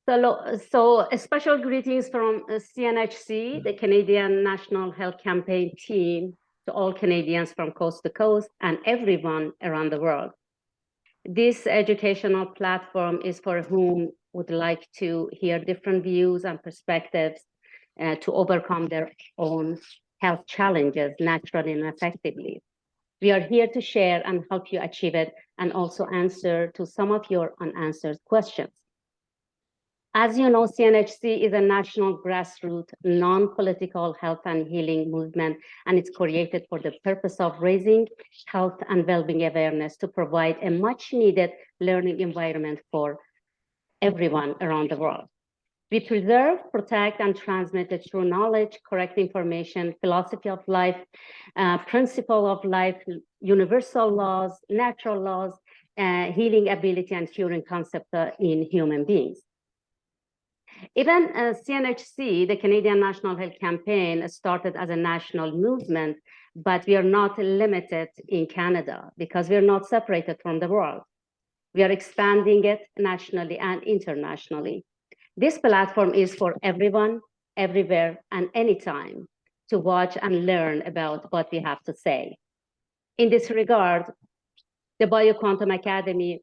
So a special greetings from C.N.H.C, the Canadian National Health Campaign team, to all Canadians from coast to coast and everyone around the world. This educational platform is for whom would like to hear different views and perspectives to overcome their own health challenges naturally and effectively. We are here to share and help you achieve it and also answer to some of your unanswered questions. As you know, C.N.H.C is a national grassroots, non-political health and healing movement, and it's created for the purpose of raising health and well-being awareness to provide a much-needed learning environment for everyone around the world. We preserve, protect, and transmit the true knowledge, correct information, philosophy of life, principle of life, universal laws, natural laws, healing ability, and curing concept in human beings. Even C.N.H.C, the Canadian National Health Campaign, started as a national movement, but we are not limited in Canada because we are not separated from the world. We are expanding it nationally and internationally. This platform is for everyone, everywhere, and anytime to watch and learn about what we have to say. In this regard, the Bioquantum Academy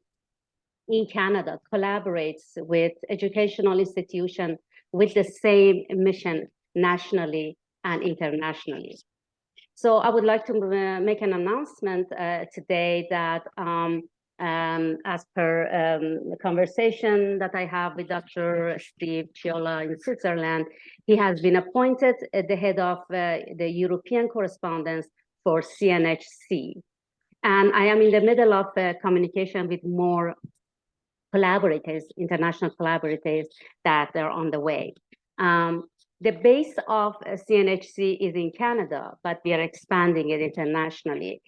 in Canada collaborates with educational institutions with the same mission nationally and internationally. So I would like to make an announcement today that as per the conversation that I have with Dr. Steve Chiola in Switzerland, he has been appointed the head of the European correspondence for C.N.H.C. And I am in the middle of communication with more collaborators, international collaborators that are on the way. The base of C.N.H.C is in Canada, but we are expanding it internationally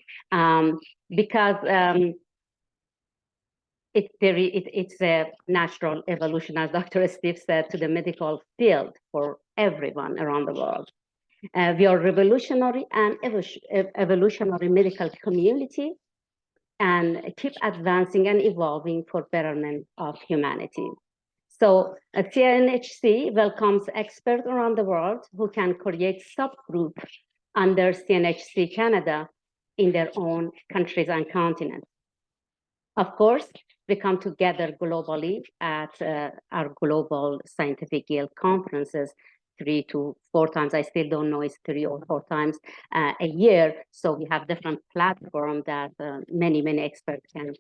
because it's a natural evolution, as Dr. Steve said, to the medical field for everyone around the world. We are revolutionary and evolutionary medical community and keep advancing and evolving for betterment of humanity. So C.N.H.C welcomes experts around the world who can create subgroups under C.N.H.C Canada in their own countries and continents. Of course, we come together globally at our global scientific guild conferences 3 to 4 times. I still don't know it's 3 or 4 times a year. So we have different platforms that many experts can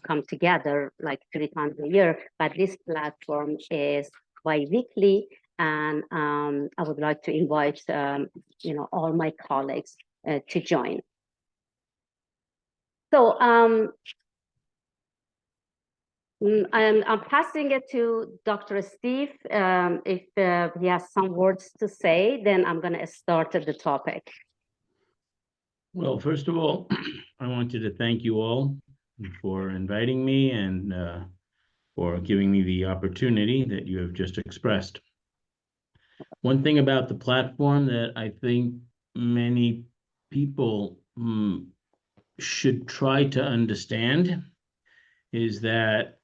come together like 3 times a year. But this platform is bi-weekly, and I would like to invite all my colleagues to join. So I'm passing it to Dr. Steve. If he has some words to say, then I'm going to start the topic. Well, first of all, I wanted to thank you all for inviting me and for giving me the opportunity that you have just expressed. One thing about the platform that I think many people should try to understand is that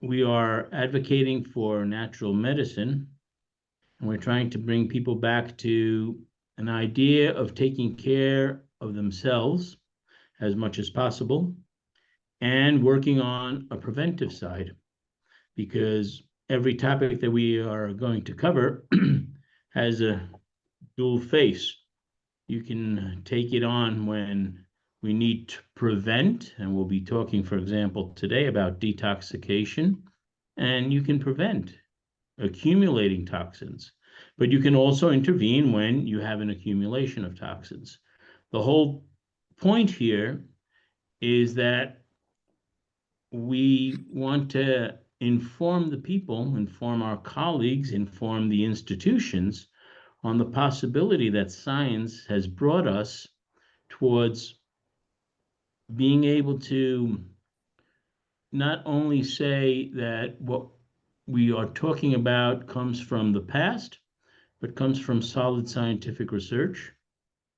we are advocating for natural medicine, and we're trying to bring people back to an idea of taking care of themselves as much as possible and working on a preventive side, because every topic that we are going to cover has a dual face. You can take it on when we need to prevent, and we'll be talking, for example, today about detoxification, and you can prevent accumulating toxins, but you can also intervene when you have an accumulation of toxins. The whole point here is that we want to inform the people, inform our colleagues, inform the institutions on the possibility that science has brought us towards being able to not only say that what we are talking about comes from the past, but comes from solid scientific research,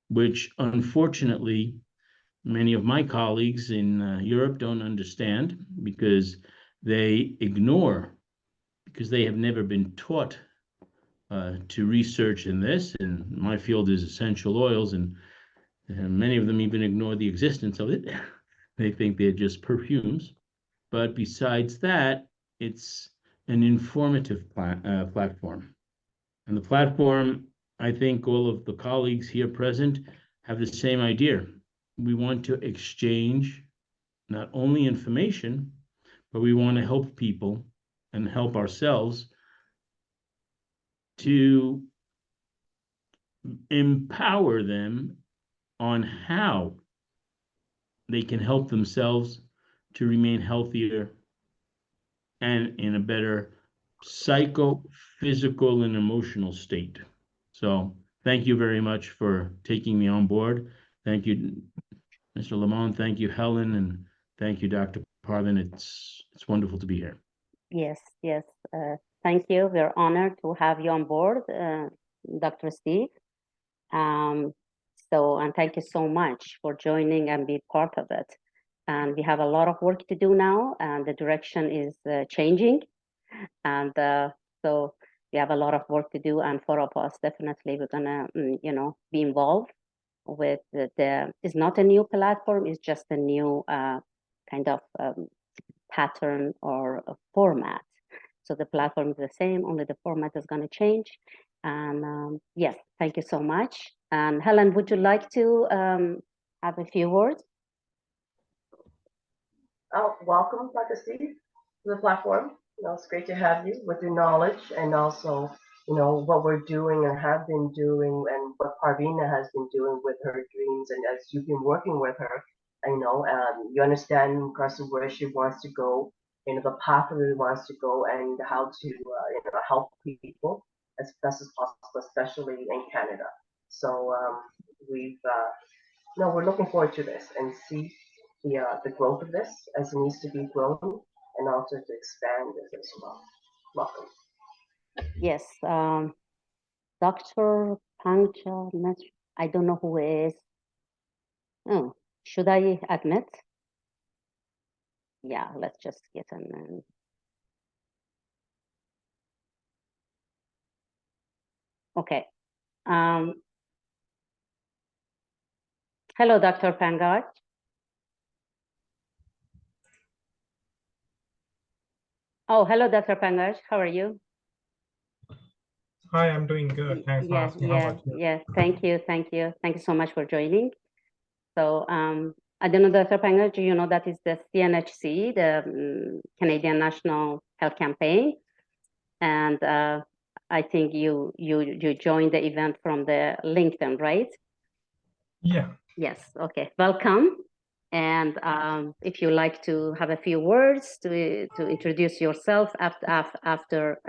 which unfortunately many of my colleagues in Europe don't understand because they ignore because they have never been taught to research in this. And my field is essential oils, and many of them even ignore the existence of it. They think they're just perfumes. But besides that, it's an informative platform. And the platform, I think all of the colleagues here present have the same idea. We want to exchange not only information, but we want to help people and help ourselves to empower them on how they can help themselves to remain healthier and in a better psycho, physical, and emotional state. So thank you very much for taking me on board. Thank you, Mr. Lamont. Thank you, Helen, and thank you, Dr. Parvin. It's wonderful to be here. Yes, yes. Thank you. We're honored to have you on board, Dr. Steve. And thank you so much for joining and be part of it. And we have a lot of work to do now, and the direction is changing. And so we have a lot of work to do. And for us, definitely, we're gonna, be involved with it's not a new platform. It's just a new kind of pattern or a format. So the platform is the same, only the format is going to change. And yes, thank you so much. And Helen, would you like to have a few words? Oh, welcome, Dr. Steve, to the platform. It's great to have you with your knowledge, and also, what we're doing and have been doing, and what Parvina has been doing with her dreams. And as you've been working with her, you understand in regards to where she wants to go, the pathway she wants to go, and how to, help people as best as possible, especially in Canada. So we're looking forward to this and see the growth of this as it needs to be grown, and also to expand this as well. Welcome. Yes, Dr. Pancha, I don't know who is. Oh, should I admit? Yeah, let's just get an. Okay. Hello, Dr. Pankaj. Oh, hello, Dr. Pankaj. How are you? Hi, I'm doing good. Thanks for asking. How about you? Yeah. Thank you. Thank you so much for joining. So I don't know, Dr. Pankaj, you know that is the C.N.H.C, the Canadian National Health Campaign, and I think you joined the event from the LinkedIn, right? Yeah. Yes. Okay. Welcome. And if you like to have a few words to introduce yourself after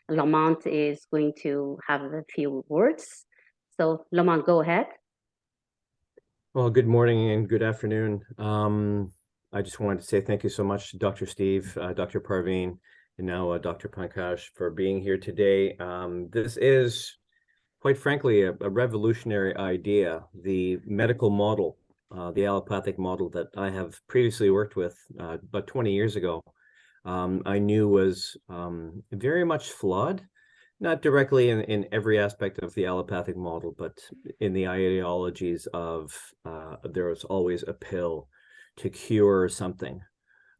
Lamont is going to have a few words. So Lamont, go ahead. Well, good morning and good afternoon. I just wanted to say thank you so much to Dr. Steve, Dr. Parveen, and now Dr. Pankaj for being here today. This is, quite frankly, a revolutionary idea. The medical model, the allopathic model that I have previously worked with about 20 years ago, I knew was very much flawed. Not directly in every aspect of the allopathic model, but in the ideologies of there was always a pill to cure something.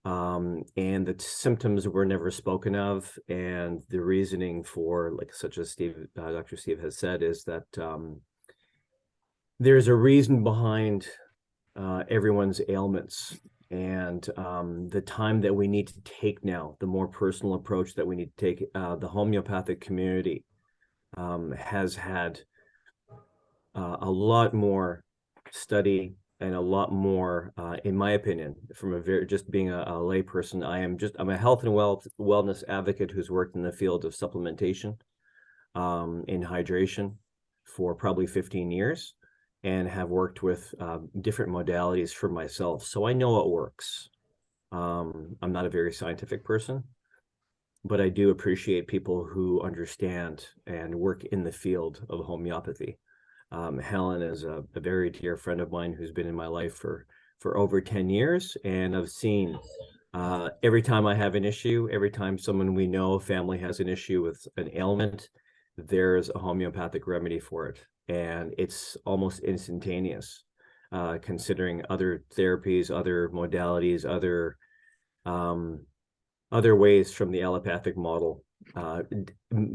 And the symptoms were never spoken of. And the reasoning for, like, such as Dr. Steve has said, is that there's a reason behind everyone's ailments. And the time that we need to take now, the more personal approach that we need to take, the homeopathic community has had a lot more study and a lot more, in my opinion, from just being a layperson. I'm a health and wellness advocate who's worked in the field of supplementation, in hydration for probably 15 years. And have worked with different modalities for myself. So I know it works. I'm not a very scientific person, but I do appreciate people who understand and work in the field of homeopathy. Helen is a very dear friend of mine who's been in my life for over 10 years. And I've seen Every time I have an issue, every time someone we know, family has an issue with an ailment, there's a homeopathic remedy for it. And it's almost instantaneous, considering other therapies, other modalities, other ways from the allopathic model.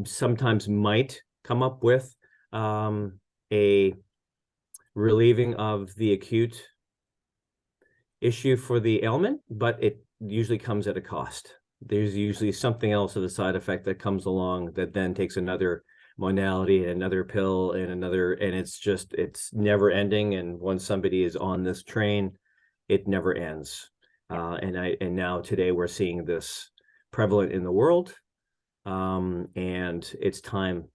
Sometimes might come up with a relieving of the acute issue for the ailment, but it usually comes at a cost. There's usually something else as a side effect that comes along that then takes another modality and another pill and another, and it's never ending. And once somebody is on this train, it never ends. And now today we're seeing this prevalent in the world, and it's time.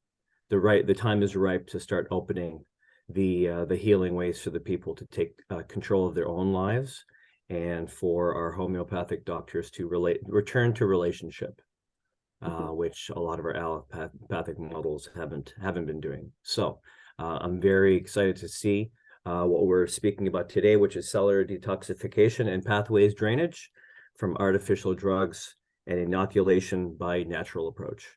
The time is ripe to start opening the healing ways for the people to take control of their own lives, and for our homeopathic doctors to return to relationship, which a lot of our allopathic models haven't been doing. So I'm very excited to see what we're speaking about today, which is cellular detoxification and pathways drainage from artificial drugs and inoculation by natural approach.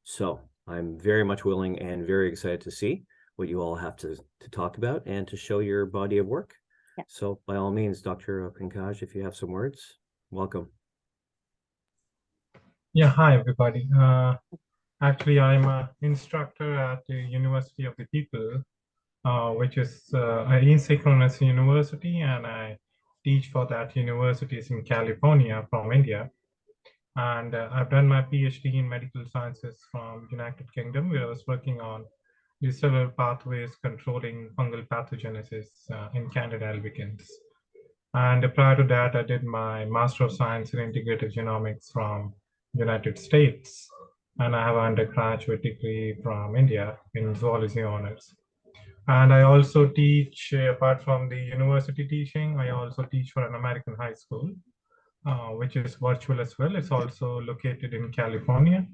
So I'm very much willing and very excited to see what you all have to talk about and to show your body of work. Yeah. So by all means, Dr. Pankaj, if you have some words, welcome. Yeah, hi everybody. Actually, I'm an instructor at the University of the People, which is an asynchronous university, and I teach for that universities in California from India. And I've done my PhD in medical sciences from United Kingdom, where I was working on the cellular pathways controlling fungal pathogenesis in Candida albicans. And prior to that, I did my Master of Science in Integrative Genomics from United States. And I have an undergraduate degree from India in zoology honors. And I also teach, apart from the university teaching, I also teach for an American high school, which is virtual as well. It's also located in California.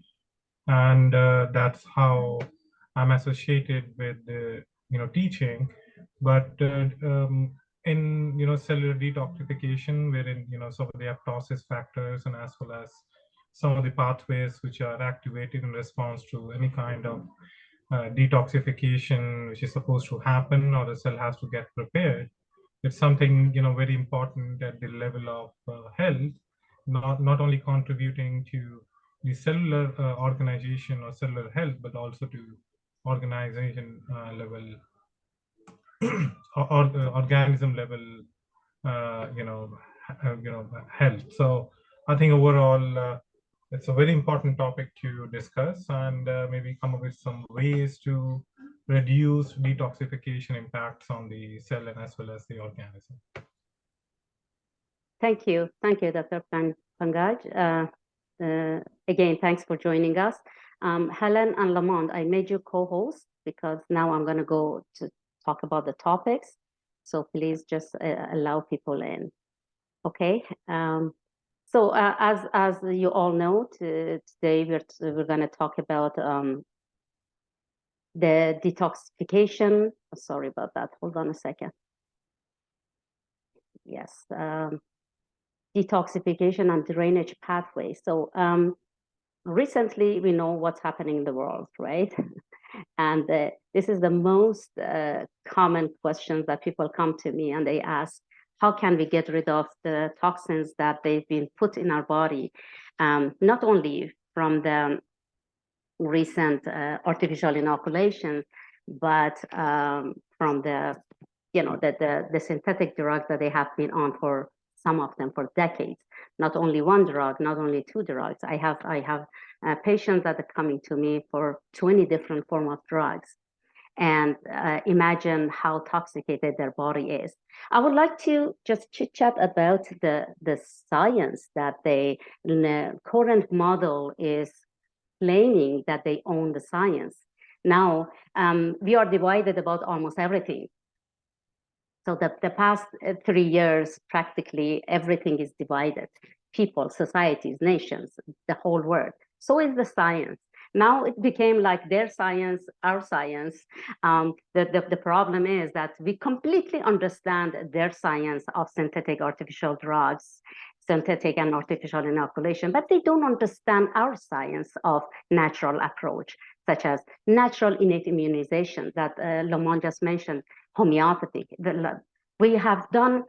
And that's how I'm associated with teaching. But in cellular detoxification, wherein some of the apoptosis factors, and as well as some of the pathways which are activated in response to any kind of detoxification which is supposed to happen, or the cell has to get prepared. It's something very important at the level of health, not only contributing to the cellular organization or cellular health, but also to organization level or organism level health. So I think overall it's a very important topic to discuss, and maybe come up with some ways to reduce detoxification impacts on the cell and as well as the organism. Thank you, Dr. Pankaj. Again, thanks for joining us. Helen and Lamont, I made you co-host because now I'm going to go to talk about the topics. So please just allow people in. Okay. So as you all know, today we're going to talk about the detoxification. Sorry about that. Hold on a second. Yes. Detoxification and drainage pathways. So recently we know what's happening in the world, right? And this is the most common questions that people come to me and they ask, how can we get rid of the toxins that they've been put in our body? Not only from the recent artificial inoculation, but from the the synthetic drugs that they have been on for some of them for decades. Not only one drug, not only two drugs. I have patients that are coming to me for 20 different forms of drugs. And imagine how toxicated their body is. I would like to just chit chat about the science that the current model is claiming that they own the science. Now, we are divided about almost everything. So the past 3 years, practically everything is divided. People, societies, nations, the whole world. So is the science. Now it became like their science, our science. The problem is that we completely understand their science of synthetic artificial drugs, synthetic and artificial inoculation, but they don't understand our science of natural approach, such as natural innate immunization that Lamont just mentioned, homeopathic. We have done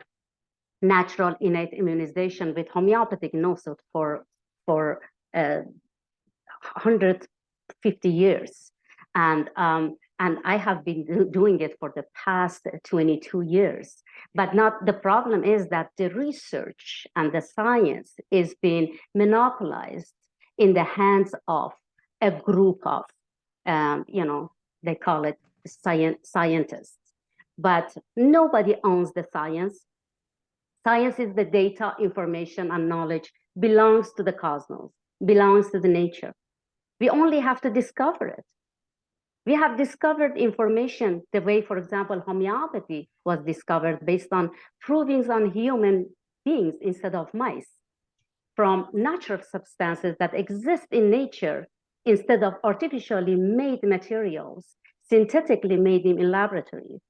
natural innate immunization with homeopathic nosut for 150 years. And I have been doing it for the past 22 years. But not the problem is that the research and the science is being monopolized in the hands of a group of, they call it scientists. But nobody owns the science. Science is the data, information, and knowledge belongs to the cosmos, belongs to the nature. We only have to discover it. We have discovered information the way, for example, homeopathy was discovered based on provings on human beings instead of mice, from natural substances that exist in nature instead of artificially made materials, synthetically made in laboratories.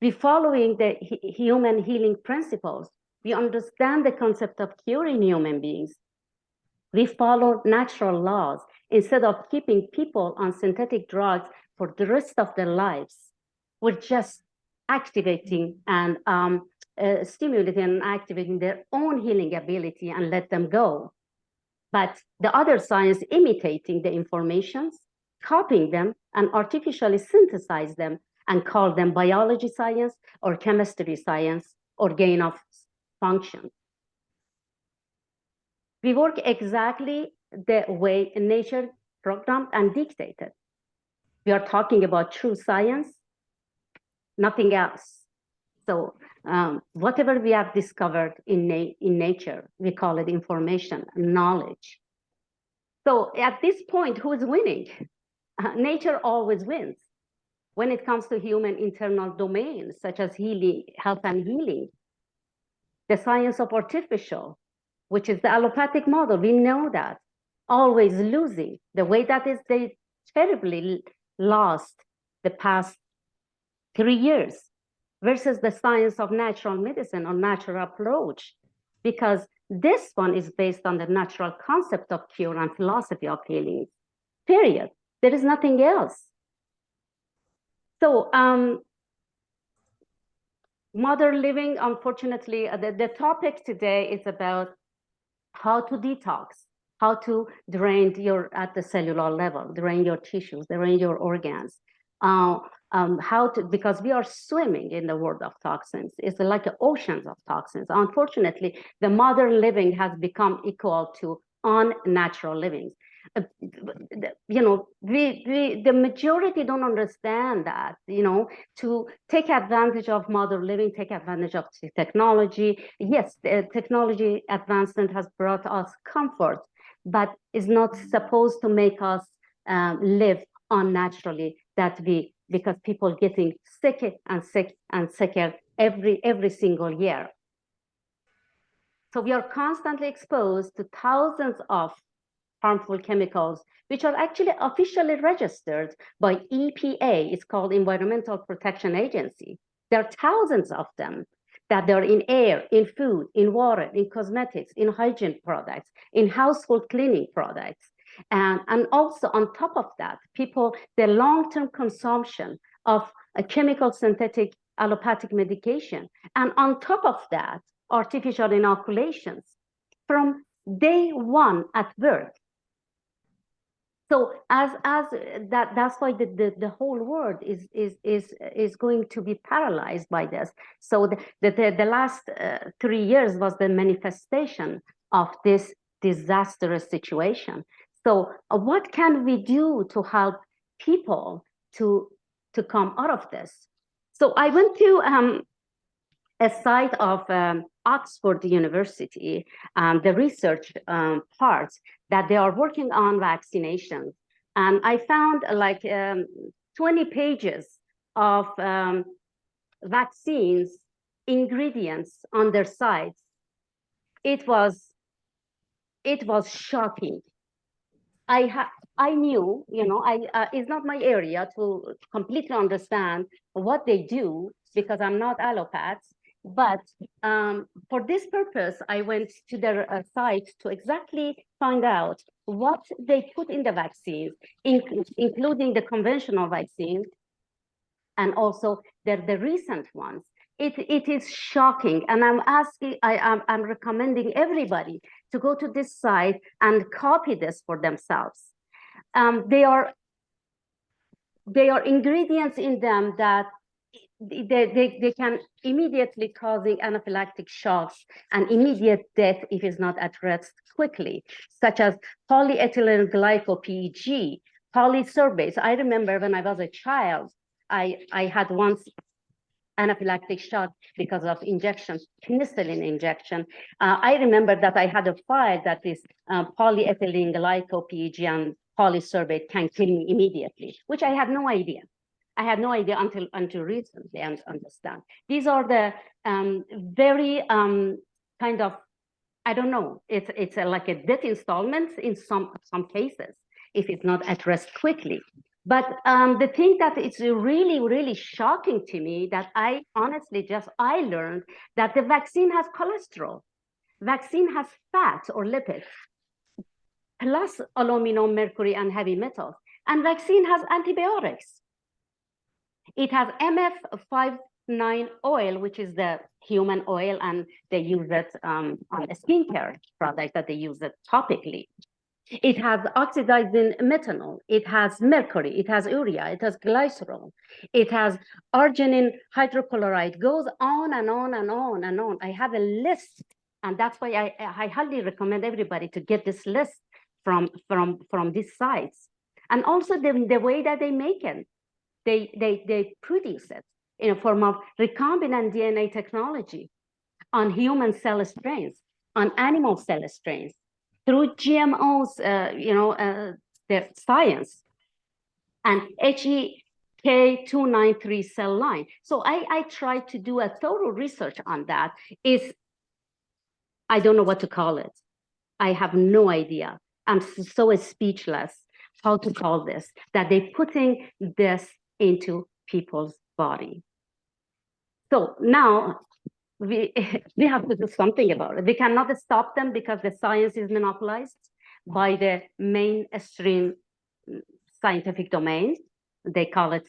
We following the human healing principles. We understand the concept of curing human beings. We follow natural laws instead of keeping people on synthetic drugs for the rest of their lives. We're just activating and stimulating and activating their own healing ability and let them go. But the other science imitating the informations, copying them and artificially synthesize them and call them biology science or chemistry science or gain of function. We work exactly the way nature programmed and dictated. We are talking about true science, nothing else. So whatever we have discovered in nature, we call it information, knowledge. So at this point, who is winning? Nature always wins. When it comes to human internal domains, such as healing, health and healing, the science of artificial, which is the allopathic model, we know that, always losing. The way that is, they terribly lost the past 3 years versus the science of natural medicine or natural approach, because this one is based on the natural concept of cure and philosophy of healing, period. There is nothing else. So modern living, unfortunately, the topic today is about how to detox, how to drain at the cellular level, drain your tissues, drain your organs, because we are swimming in the world of toxins. It's like oceans of toxins. Unfortunately, the modern living has become equal to unnatural living. The majority don't understand that, to take advantage of modern living, take advantage of technology. Yes, the technology advancement has brought us comfort, but is not supposed to make us live unnaturally, because people getting sicker and sicker every single year. So we are constantly exposed to thousands of harmful chemicals, which are actually officially registered by EPA. It's called Environmental Protection Agency. There are thousands of them that they're in air, in food, in water, in cosmetics, in hygiene products, in household cleaning products. And also on top of that, the long-term consumption of a chemical synthetic allopathic medication. And on top of that, artificial inoculations from day one at birth. So that's why the whole world is going to be paralyzed by this. So the last 3 years was the manifestation of this disastrous situation. So what can we do to help people to come out of this? So I went to a site of Oxford University, the research parts that they are working on vaccinations. And I found like 20 pages of vaccines ingredients on their sites. It was shocking. I knew, it's not my area to completely understand what they do because I'm not allopath. But for this purpose, I went to their site to exactly find out what they put in the vaccines, including the conventional vaccines and also the recent ones. It is shocking, and I'm recommending everybody to go to this site and copy this for themselves. They are ingredients in them that they can immediately causing anaphylactic shocks and immediate death if it's not addressed quickly, such as polyethylene glycol PEG, polysorbate. I remember when I was a child, I had once anaphylactic shock because of injection, penicillin injection. I remember that I had a file that is polyethylene glycol PEG and polysorbate can kill me immediately, which I had no idea. I had no idea until recently and understand. These are the very kind of, I don't know, it's like a debt installments in some cases if it's not addressed quickly. But the thing that it's really, really shocking to me that I honestly I learned that the vaccine has cholesterol. Vaccine has fat or lipids, plus aluminum, mercury, and heavy metals. And vaccine has antibiotics. It has MF59 oil, which is the human oil, and they use it on a skincare product that they use it topically. It has oxidizing methanol. It has mercury. It has urea. It has glycerol. It has arginine hydrochloride. Goes on and on and on and on. I have a list, and that's why I highly recommend everybody to get this list from these sites. And also the way that they make it. They produce it in a form of recombinant DNA technology on human cell strains, on animal cell strains, through GMOs, their science, and HEK293 cell line. So I tried to do a thorough research on that. I don't know what to call it. I have no idea. I'm so speechless how to call this, that they're putting this into people's body. So now we have to do something about it. We cannot stop them because the science is monopolized by the mainstream scientific domain. They call it,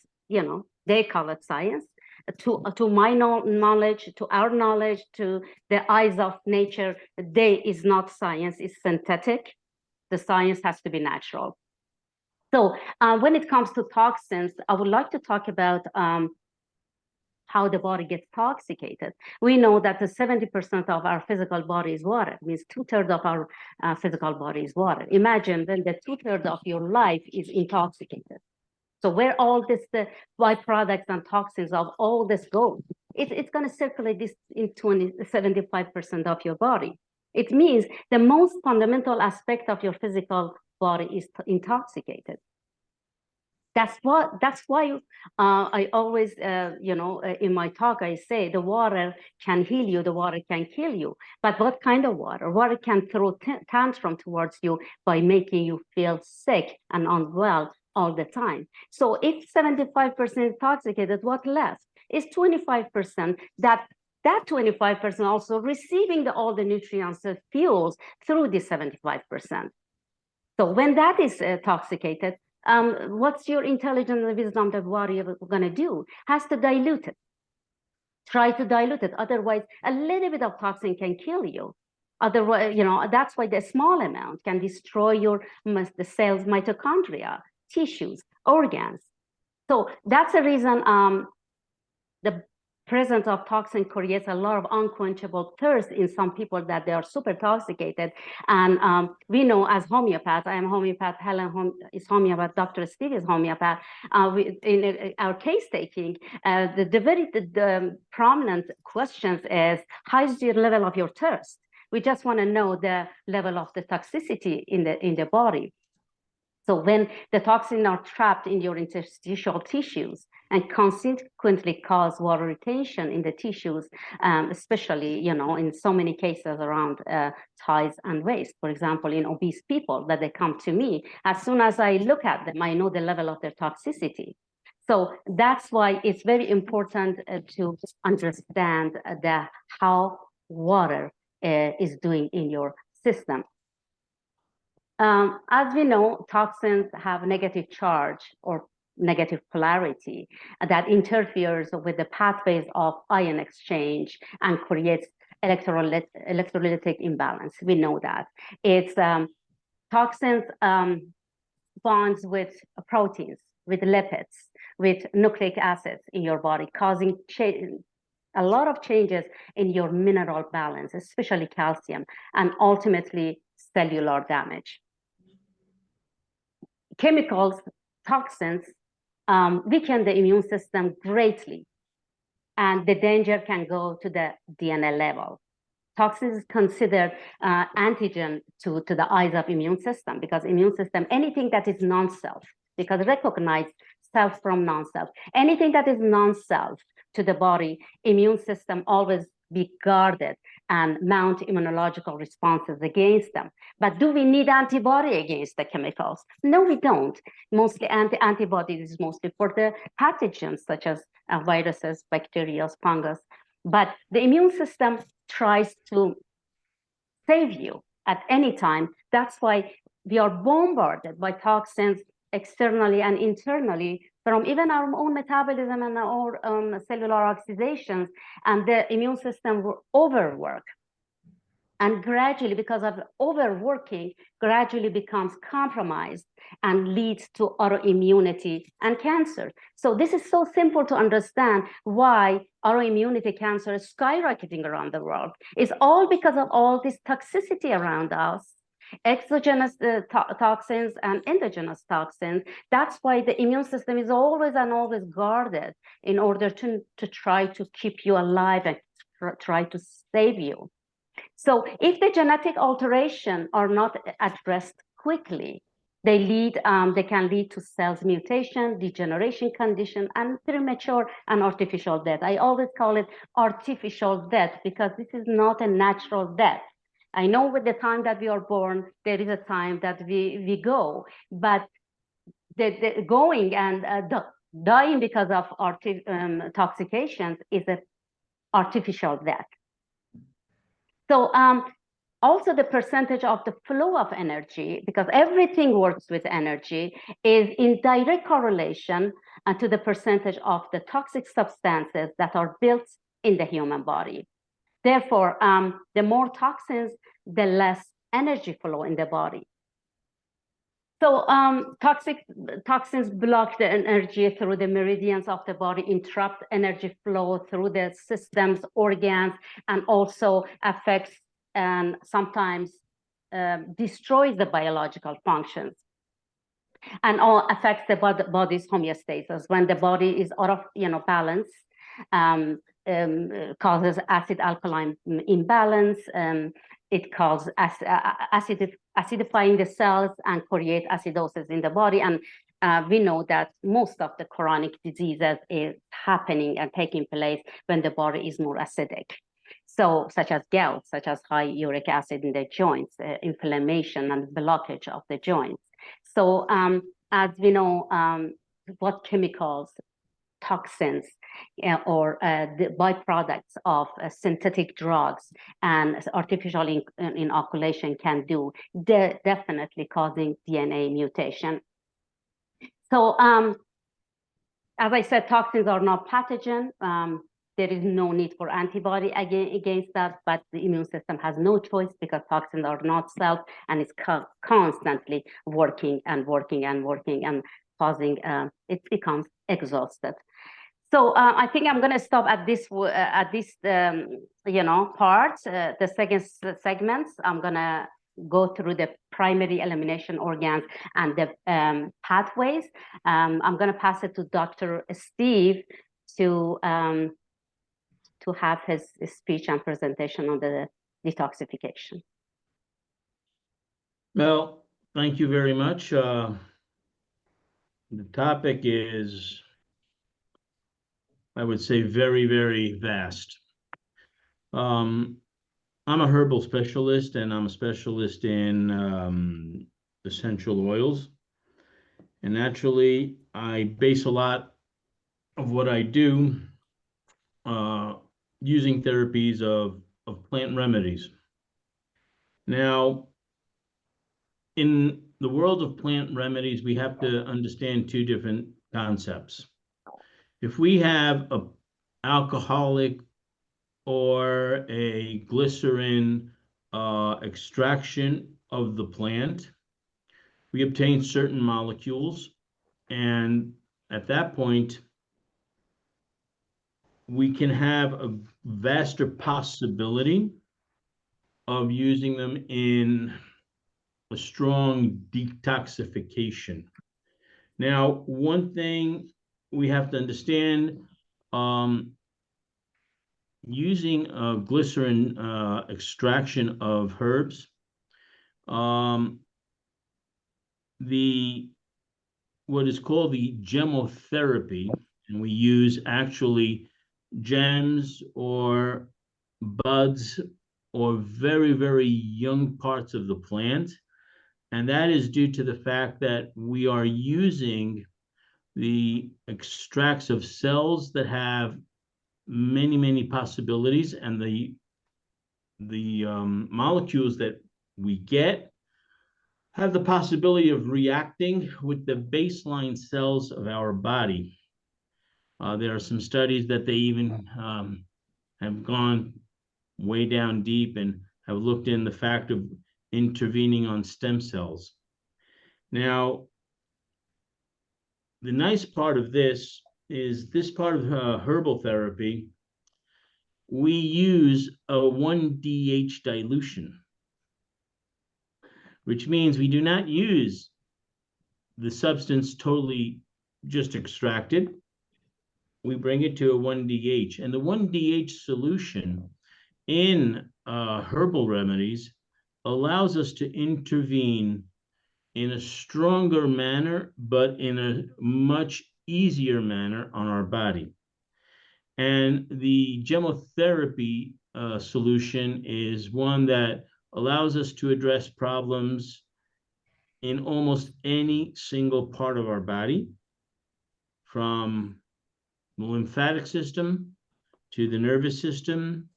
science. To my knowledge, to our knowledge, to the eyes of nature, they is not science, it's synthetic. The science has to be natural. So when it comes to toxins, I would like to talk about how the body gets toxicated. We know that the 70% of our physical body is water. It means 2/3 of our physical body is water. Imagine when the 2/3 of your life is intoxicated. So where all this, the byproducts and toxins of all this go, it's going to circulate this into 75% of your body. It means the most fundamental aspect of your physical body is intoxicated. That's why I always, in my talk, I say the water can heal you, the water can kill you. But what kind of water? Water can throw tantrum towards you by making you feel sick and unwell all the time. So if 75% intoxicated, what left? Is 25% that 25% also receiving all the nutrients and fuels through the 75%. So when that is intoxicated, what's your intelligence and wisdom that what you're going to do? Has to dilute it. Try to dilute it. Otherwise, a little bit of toxin can kill you. Otherwise, that's why the small amount can destroy the cells, mitochondria, tissues, organs. So that's the reason the presence of toxin creates a lot of unquenchable thirst in some people that they are super toxicated. And we know as homeopaths, I am homeopath, Helen is homeopath, Dr. Steve is homeopath. In our case taking, the prominent questions is, how is your level of your thirst? We just want to know the level of the toxicity in the body. So when the toxins are trapped in your interstitial tissues and consequently cause water retention in the tissues, especially, in so many cases around thighs and waist, for example, in obese people that they come to me, as soon as I look at them, I know the level of their toxicity. So that's why it's very important to understand how water is doing in your system. As we know, toxins have negative charge or negative polarity that interferes with the pathways of ion exchange and creates electrolytic imbalance. We know that. It's toxins bonds with proteins, with lipids, with nucleic acids in your body, causing a lot of changes in your mineral balance, especially calcium, and ultimately cellular damage. Chemicals, toxins, weaken the immune system greatly, and the danger can go to the DNA level. Toxins is considered antigen to the eyes of immune system, because immune system, anything that is non-self, because recognize self from non-self, anything that is non-self to the body, immune system always be guarded and mount immunological responses against them. But do we need antibody against the chemicals? No, we don't. Mostly antibodies is mostly for the pathogens such as viruses, bacteria, fungus. But the immune system tries to save you at any time. That's why we are bombarded by toxins externally and internally from even our own metabolism and our cellular oxidations, and the immune system will overwork. And gradually, because of overworking, gradually becomes compromised and leads to autoimmunity and cancer. So this is so simple to understand why autoimmunity cancer is skyrocketing around the world. It's all because of all this toxicity around us, exogenous toxins and endogenous toxins. That's why the immune system is always and always guarded in order to try to keep you alive and try to save you. So if the genetic alteration are not addressed quickly, they can lead to cells mutation, degeneration condition, and premature and artificial death. I always call it artificial death because this is not a natural death. I know with the time that we are born, there is a time that we go, but the going and dying because of toxications is an artificial death. So also the percentage of the flow of energy, because everything works with energy, is in direct correlation to the percentage of the toxic substances that are built in the human body. Therefore, the more toxins, the less energy flow in the body. So toxins block the energy through the meridians of the body, interrupt energy flow through the systems, organs, and also affects and sometimes destroys the biological functions. And all affects the body's homeostasis. When the body is out of balance, causes acid-alkaline imbalance. It causes acidifying the cells and create acidosis in the body. And we know that most of the chronic diseases is happening and taking place when the body is more acidic. So such as gout, such as high uric acid in the joints, inflammation and blockage of the joints. So as we know, what chemicals, toxins, or the byproducts of synthetic drugs and artificial inoculation can do, they're definitely causing DNA mutation. So as I said, toxins are not pathogen. There is no need for antibody against that, but the immune system has no choice because toxins are not self, and it's constantly working and working and working and causing, it becomes exhausted. So I think I'm going to stop at this part. The second segments, I'm going to go through the primary elimination organs and the pathways. I'm going to pass it to Dr. Steve to have his speech and presentation on the detoxification. Well, thank you very much. The topic is, I would say, very, very vast. I'm a herbal specialist, and I'm a specialist in essential oils. And naturally, I base a lot of what I do using therapies of plant remedies. Now, in the world of plant remedies, we have to understand two different concepts. If we have a alcoholic or a glycerin extraction of the plant, we obtain certain molecules, and at that point, we can have a vaster possibility of using them in a strong detoxification. Now, one thing we have to understand, using a glycerin extraction of herbs, what is called the gemotherapy, and we use actually gems or buds or very, very young parts of the plant. And that is due to the fact that we are using the extracts of cells that have many, many possibilities, and the molecules that we get have the possibility of reacting with the baseline cells of our body. There are some studies that they even have gone way down deep and have looked in the fact of intervening on stem cells. Now, the nice part of this is this part of herbal therapy, we use a 1DH dilution, which means we do not use the substance totally just extracted. We bring it to a 1DH, and the 1DH solution in herbal remedies allows us to intervene in a stronger manner, but in a much easier manner on our body. And the gemotherapy solution is one that allows us to address problems in almost any single part of our body, from the lymphatic system to the nervous system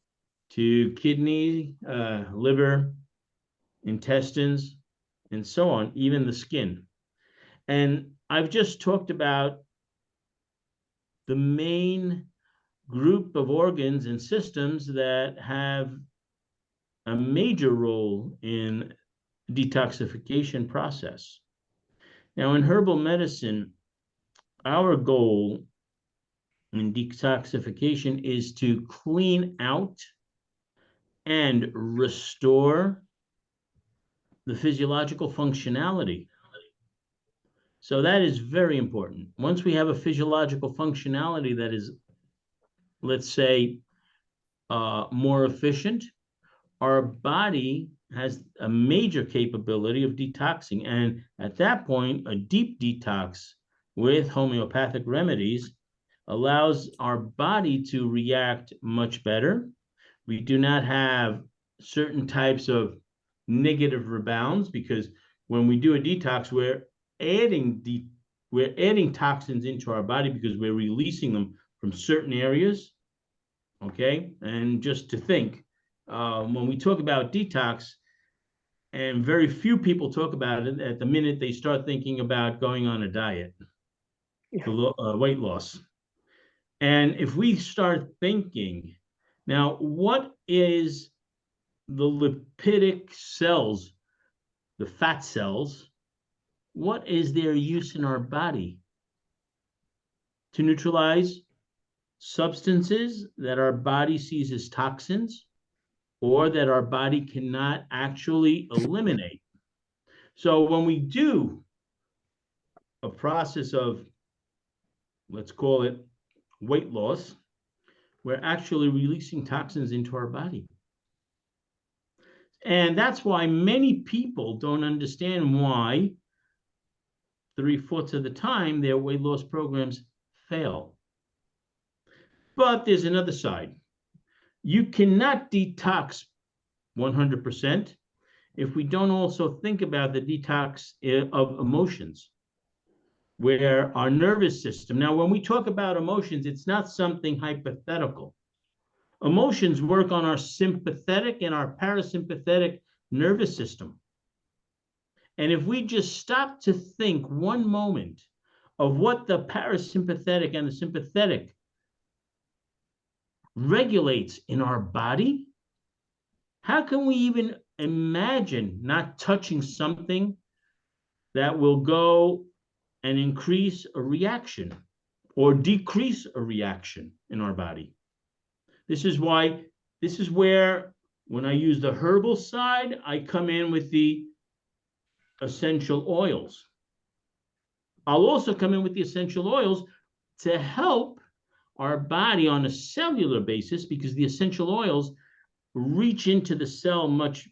to kidney, liver, intestines, and so on, even the skin. And I've just talked about the main group of organs and systems that have a major role in detoxification process. Now, in herbal medicine, our goal in detoxification is to clean out and restore the physiological functionality. So that is very important. Once we have a physiological functionality that is, let's say, more efficient, our body has a major capability of detoxing. And at that point, a deep detox with homeopathic remedies allows our body to react much better. We do not have certain types of negative rebounds, because when we do a detox, we're adding toxins into our body because we're releasing them from certain areas. Okay, and just to think, when we talk about detox, and very few people talk about it at the minute they start thinking about going on a diet for weight loss. And if we start thinking, now, what is the lipidic cells, the fat cells, what is their use in our body? To neutralize substances that our body sees as toxins, or that our body cannot actually eliminate. So when we do a process of, let's call it weight loss, we're actually releasing toxins into our body. And that's why many people don't understand why 3/4 of the time, their weight loss programs fail. But there's another side. You cannot detox 100% if we don't also think about the detox of emotions, where our nervous system, now when we talk about emotions, it's not something hypothetical. Emotions work on our sympathetic and our parasympathetic nervous system. And if we just stop to think one moment of what the parasympathetic and the sympathetic regulates in our body, how can we even imagine not touching something that will go and increase a reaction or decrease a reaction in our body? This is where, when I use the herbal side, I come in with the essential oils. I'll also come in with the essential oils to help our body on a cellular basis, because the essential oils reach into the cell much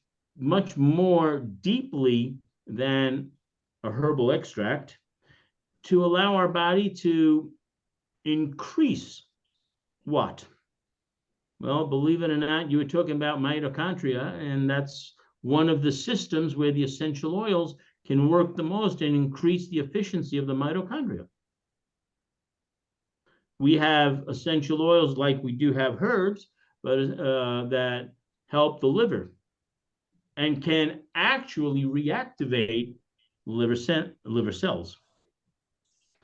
more deeply than a herbal extract, to allow our body to increase what? Well, believe it or not, you were talking about mitochondria, and that's one of the systems where the essential oils can work the most and increase the efficiency of the mitochondria. We have essential oils like we do have herbs, but that help the liver and can actually reactivate liver cells.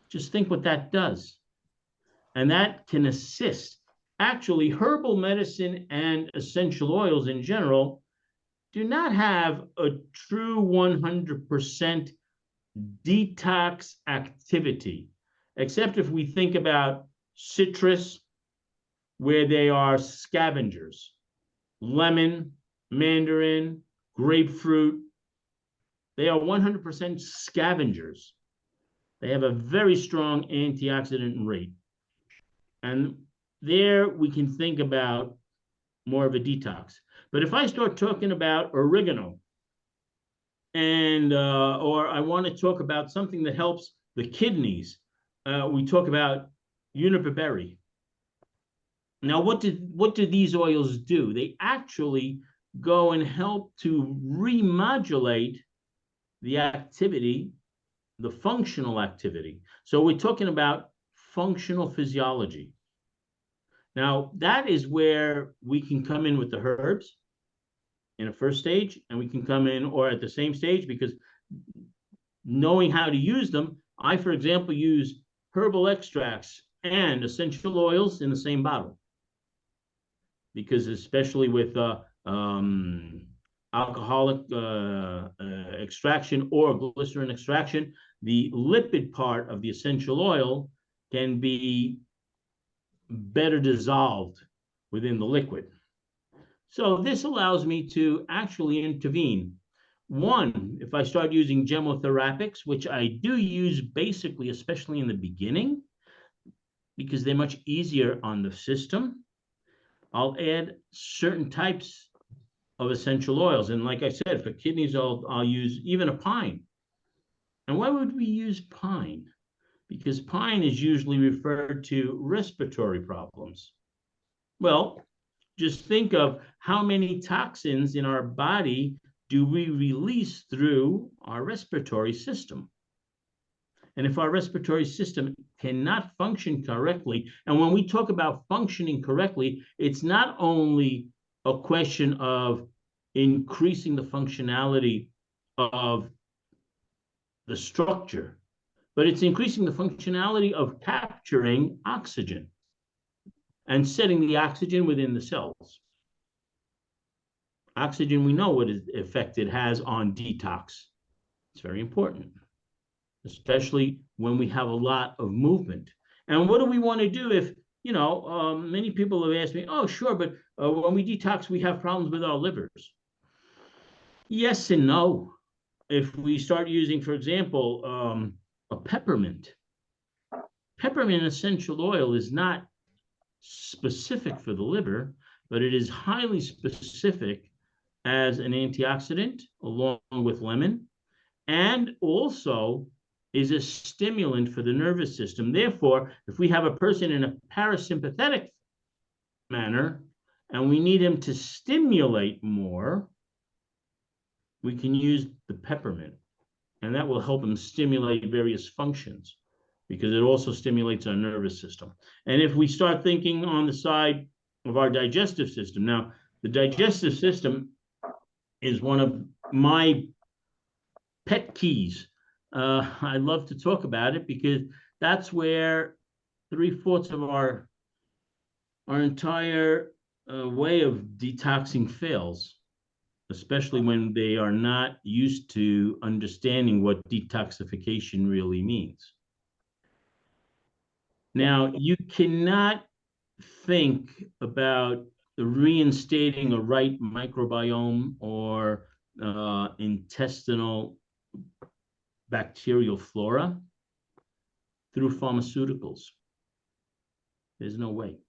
Just think what that does. And that can assist. Actually, herbal medicine and essential oils in general do not have a true 100% detox activity, except if we think about citrus, where they are scavengers. Lemon, mandarin, grapefruit, they are 100% scavengers. They have a very strong antioxidant rate. And there we can think about more of a detox. But if I start talking about oregano, and or I want to talk about something that helps the kidneys, we talk about juniper berry. Now, what do these oils do? They actually go and help to remodulate the activity, the functional activity. So we're talking about functional physiology. Now, that is where we can come in with the herbs in a first stage, and we can come in or at the same stage, because knowing how to use them, I, for example, use herbal extracts and essential oils in the same bottle. Because especially with alcoholic extraction or glycerin extraction, the lipid part of the essential oil can be better dissolved within the liquid. So this allows me to actually intervene. One, if I start using chemotherapics, which I do use basically, especially in the beginning, because they're much easier on the system, I'll add certain types of essential oils. And like I said, for kidneys, I'll use even a pine. And why would we use pine? Because pine is usually referred to respiratory problems. Well, just think of how many toxins in our body do we release through our respiratory system. And if our respiratory system cannot function correctly, and when we talk about functioning correctly, it's not only a question of increasing the functionality of the structure, but it's increasing the functionality of capturing oxygen and setting the oxygen within the cells. Oxygen, we know what effect it has on detox. It's very important, especially when we have a lot of movement. And what do we want to do if, many people have asked me, oh, sure, but when we detox, we have problems with our livers. Yes and no. If we start using, for example, a peppermint essential oil is not specific for the liver, but it is highly specific as an antioxidant, along with lemon, and also is a stimulant for the nervous system. Therefore, if we have a person in a parasympathetic manner and we need him to stimulate more, we can use the peppermint, and that will help him stimulate various functions because it also stimulates our nervous system. And if we start thinking on the side of our digestive system, now the digestive system is one of my pet keys. I love to talk about it because that's where 3/4 of our entire way of detoxing fails, especially when they are not used to understanding what detoxification really means. Now, you cannot think about reinstating a right microbiome or intestinal bacterial flora through pharmaceuticals. There's no way.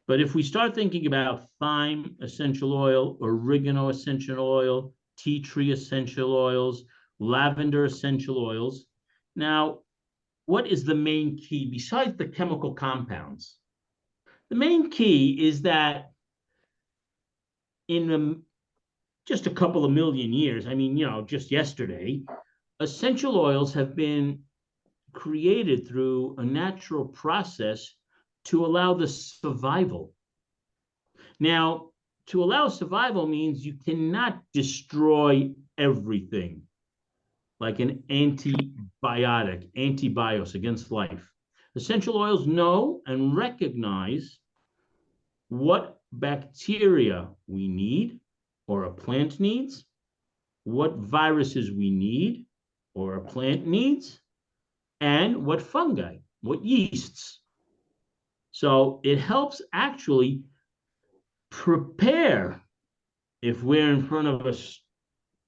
But if we start thinking about thyme essential oil, oregano essential oil, tea tree essential oils, lavender essential oils, now, what is the main key besides the chemical compounds? The main key is that in just a couple of million years, I mean, just yesterday, essential oils have been created through a natural process to allow the survival. Now, to allow survival means you cannot destroy everything like an antibiotic, antibios against life. Essential oils know and recognize what bacteria we need or a plant needs, what viruses we need or a plant needs, and what fungi, what yeasts. So it helps actually prepare if we're in front of a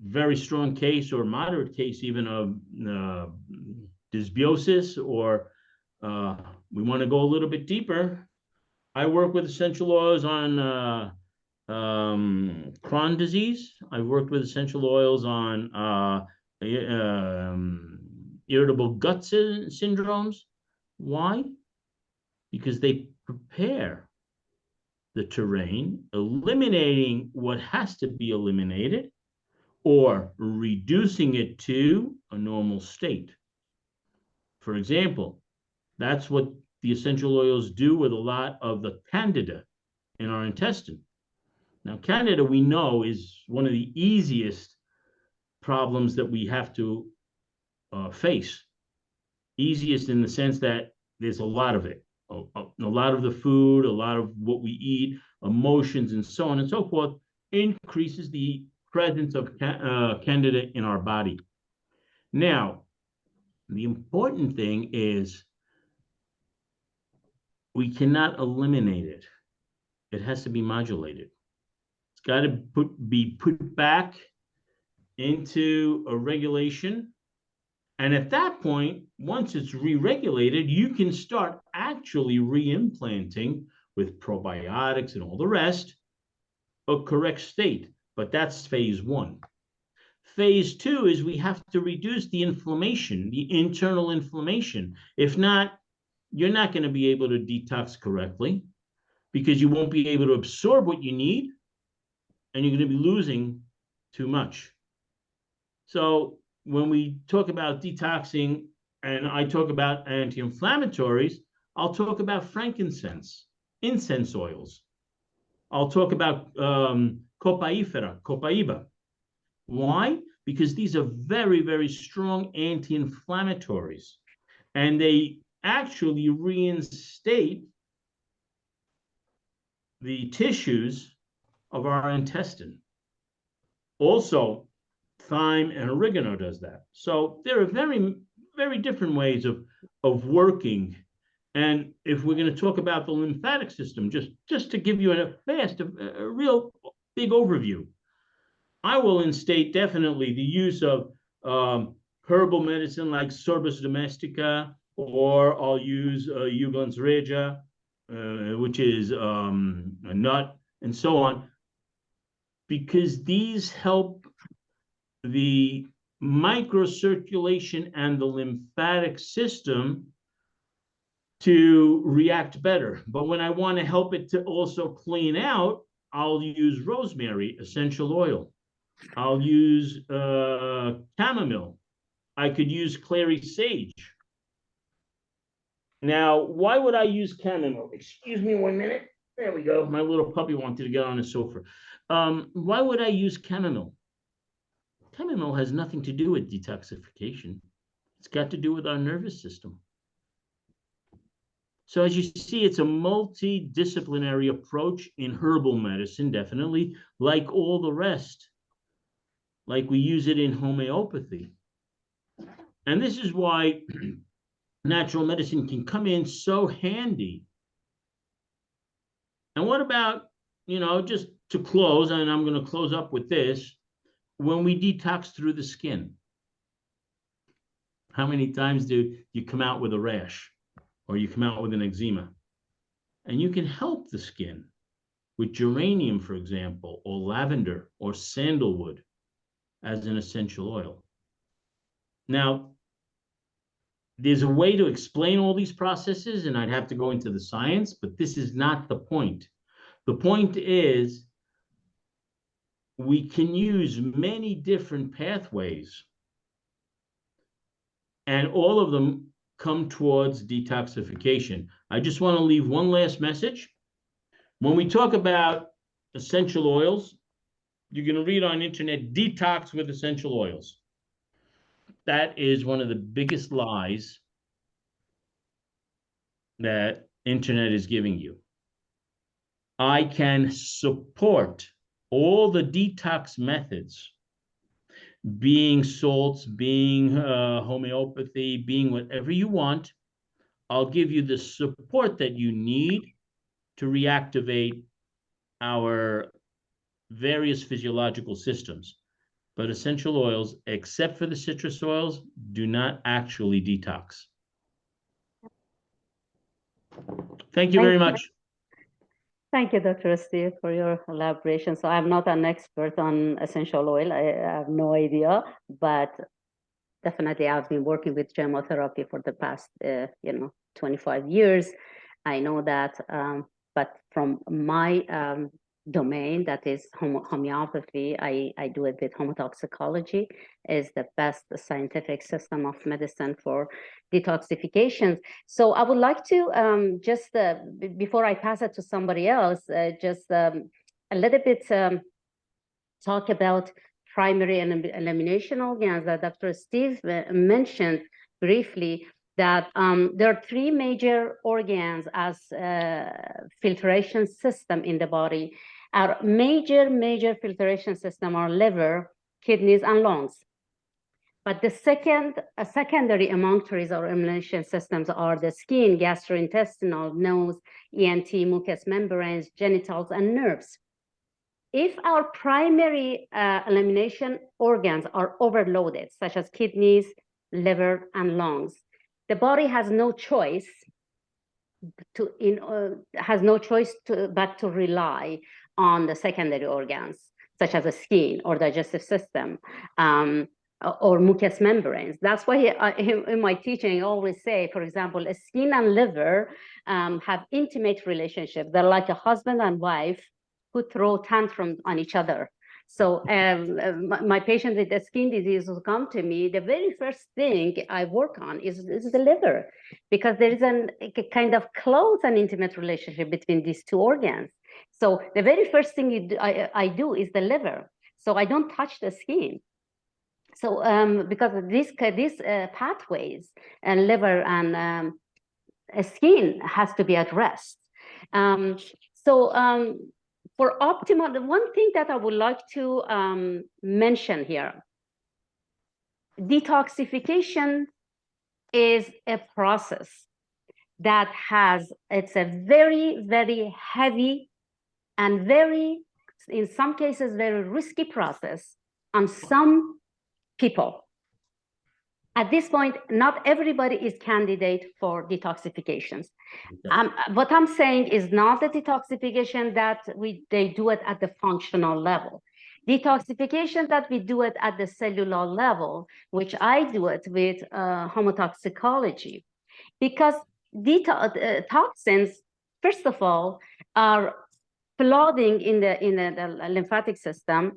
very strong case or moderate case even of dysbiosis, or we want to go a little bit deeper. I work with essential oils on Crohn's disease. I've worked with essential oils on irritable gut syndromes. Why? Because they prepare the terrain, eliminating what has to be eliminated or reducing it to a normal state. For example, that's what the essential oils do with a lot of the candida in our intestine. Now, candida, we know, is one of the easiest problems that we have to face. Easiest in the sense that there's a lot of it. A lot of the food, a lot of what we eat, emotions, and so on and so forth, increases the presence of candida in our body. Now, the important thing is we cannot eliminate it. It has to be modulated. It's got to be put back into a regulation. And at that point, once it's re-regulated, you can start actually re-implanting with probiotics and all the rest, a correct state. But that's phase 1. Phase 2 is we have to reduce the inflammation, the internal inflammation. If not, you're not going to be able to detox correctly because you won't be able to absorb what you need, and you're going to be losing too much. So when we talk about detoxing and I talk about anti-inflammatories, I'll talk about frankincense, incense oils. I'll talk about copaiba. Why? Because these are very, very strong anti-inflammatories, and they actually reinstate the tissues of our intestine. Also, thyme and oregano does that. So there are very, very different ways of working. And if we're going to talk about the lymphatic system, just to give you a real big overview, I will instate definitely the use of herbal medicine like Sorbus domestica, or I'll use Juglans regia, which is a nut, and so on, because these help the microcirculation and the lymphatic system to react better. But when I want to help it to also clean out, I'll use rosemary essential oil. I'll use chamomile. I could use clary sage. Now, why would I use chamomile? Excuse me 1 minute. There we go. My little puppy wanted to get on the sofa. Why would I use chamomile? Chamomile has nothing to do with detoxification. It's got to do with our nervous system. So as you see, it's a multidisciplinary approach in herbal medicine, definitely, like all the rest, like we use it in homeopathy. And this is why natural medicine can come in so handy. And what about, just to close, and I'm going to close up with this, when we detox through the skin, how many times do you come out with a rash or you come out with an eczema? And you can help the skin with geranium, for example, or lavender or sandalwood as an essential oil. Now, there's a way to explain all these processes, and I'd have to go into the science, but this is not the point. The point is we can use many different pathways, and all of them come towards detoxification. I just want to leave one last message. When we talk about essential oils, you're going to read on internet, detox with essential oils. That is one of the biggest lies that internet is giving you. I can support all the detox methods, being salts, being homeopathy, being whatever you want. I'll give you the support that you need to reactivate our various physiological systems. But essential oils, except for the citrus oils, do not actually detox. Thank you very much. Thank you, Dr. Steve, for your elaboration. So I'm not an expert on essential oil. I have no idea, but definitely I've been working with gemotherapy for the past, 25 years. I know that, but from my domain, that is homeopathy, I do it with homotoxicology, is the best scientific system of medicine for detoxification. So I would like to just, before I pass it to somebody else, just a little bit talk about primary and elimination organs that Dr. Steve mentioned briefly, that there are three major organs as filtration system in the body. Our major filtration system are liver, kidneys, and lungs. But the secondary among these or elimination systems are the skin, gastrointestinal, nose, ENT, mucous membranes, genitals, and nerves. If our primary elimination organs are overloaded, such as kidneys, liver, and lungs, the body has no choice but to rely on the secondary organs, such as the skin or digestive system, or mucous membranes. That's why in my teaching, I always say, for example, a skin and liver have intimate relationship. They're like a husband and wife who throw tantrums on each other. So my patients with the skin disease will come to me. The very first thing I work on is the liver, because there is a kind of close and intimate relationship between these two organs. So the very first thing I do is the liver. So I don't touch the skin. So because these pathways and liver and skin has to be addressed. For optimal, the one thing that I would like to mention here, detoxification is a process that it's a very, very heavy and in some cases, very risky process on some people. At this point, not everybody is candidate for detoxifications. What I'm saying is not the detoxification that they do it at the functional level. Detoxification that we do it at the cellular level, which I do it with homotoxicology, because toxins, first of all, are flooding in the lymphatic system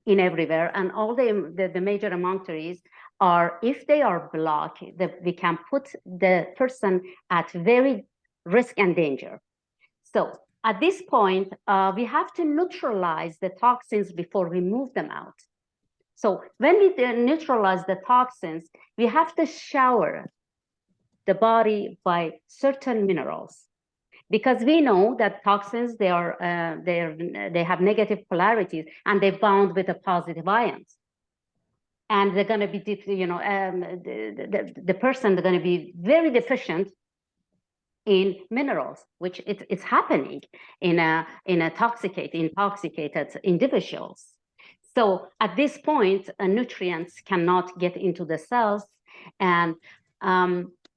in everywhere, and all the major emunctories are, if they are blocked, we can put the person at very risk and danger. So at this point, we have to neutralize the toxins before we move them out. So when we neutralize the toxins, we have to shower the body by certain minerals, because we know that toxins, they have negative polarities and they bound with the positive ions. And they're going to be, the person is going to be very deficient in minerals, which it's happening in intoxicated individuals. So at this point, nutrients cannot get into the cells, and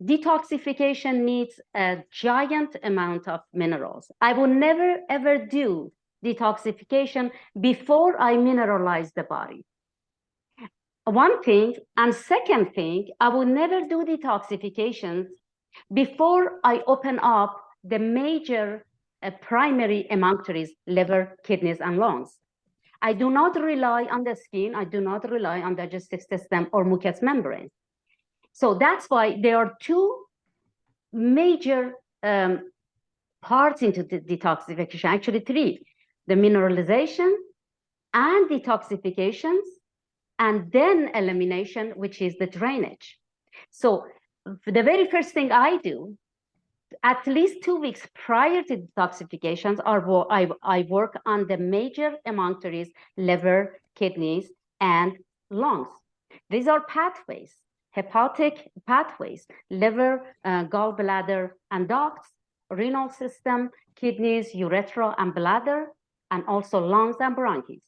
detoxification needs a giant amount of minerals. I will never ever do detoxification before I mineralize the body. One thing, and second thing, I will never do detoxifications before I open up the major primary emunctories, liver, kidneys, and lungs. I do not rely on the skin. I do not rely on the digestive system or mucous membrane. So that's why there are two major parts into the detoxification, actually three: the mineralization and detoxifications, and then elimination, which is the drainage. So the very first thing I do, at least 2 weeks prior to detoxifications, I work on the major emunctories, liver, kidneys, and lungs. These are pathways, hepatic pathways: liver, gallbladder, and ducts, renal system, kidneys, urethra, and bladder, and also lungs and bronchs.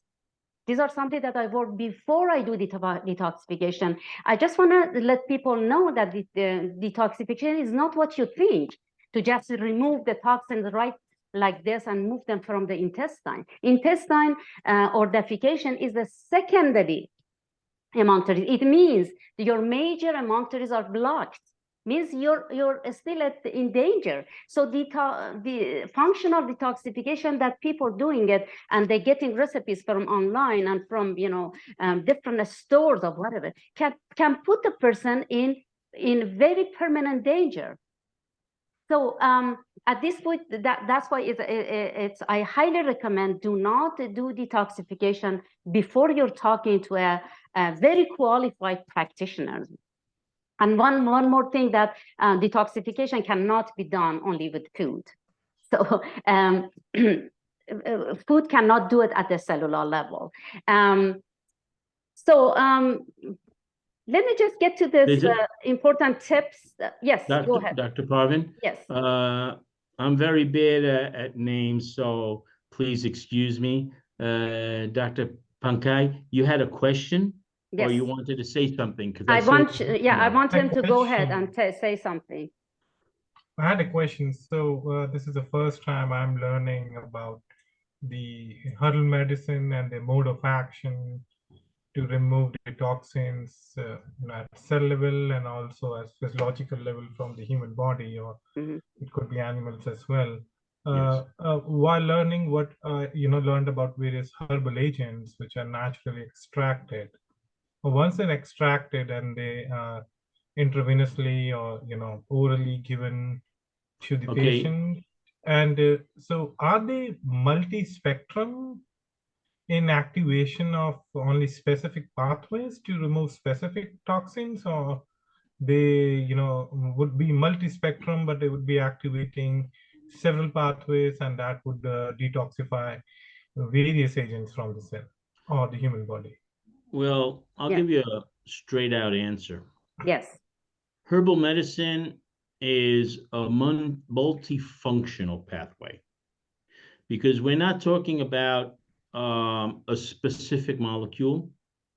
These are something that I work before I do detoxification. I just want to let people know that the detoxification is not what you think, to just remove the toxins right like this and move them from the intestine. Intestine or defecation is the secondary emunctories. It means your major emunctories are blocked. Means you're still in danger. So the functional detoxification that people doing it, and they're getting recipes from online and from different stores or whatever, can put the person in very permanent danger. So at this point, that's why I highly recommend, do not do detoxification before you're talking to a very qualified practitioner. And one more thing, that detoxification cannot be done only with food. So food cannot do it at the cellular level. Let me just get to this important tips. Yes, go ahead. Dr. Parvin? Yes. I'm very bad at names, so please excuse me. Dr. Pankaj, you had a question? Yes. Or you wanted to say something? I want him to go ahead and say something. I had a question. So this is the first time I'm learning about the herbal medicine and the mode of action to remove the toxins at cell level and also at physiological level from the human body, or it could be animals as well. Yes. While learning what learned about various herbal agents which are naturally extracted, once they're extracted and they are intravenously or orally given to the patient, and so are they multi-spectrum in activation of only specific pathways to remove specific toxins, or they would be multi-spectrum, but they would be activating several pathways, and that would detoxify various agents from the cell or the human body? Well, I'll give you a straight out answer. Yes. Herbal medicine is a multifunctional pathway, because we're not talking about a specific molecule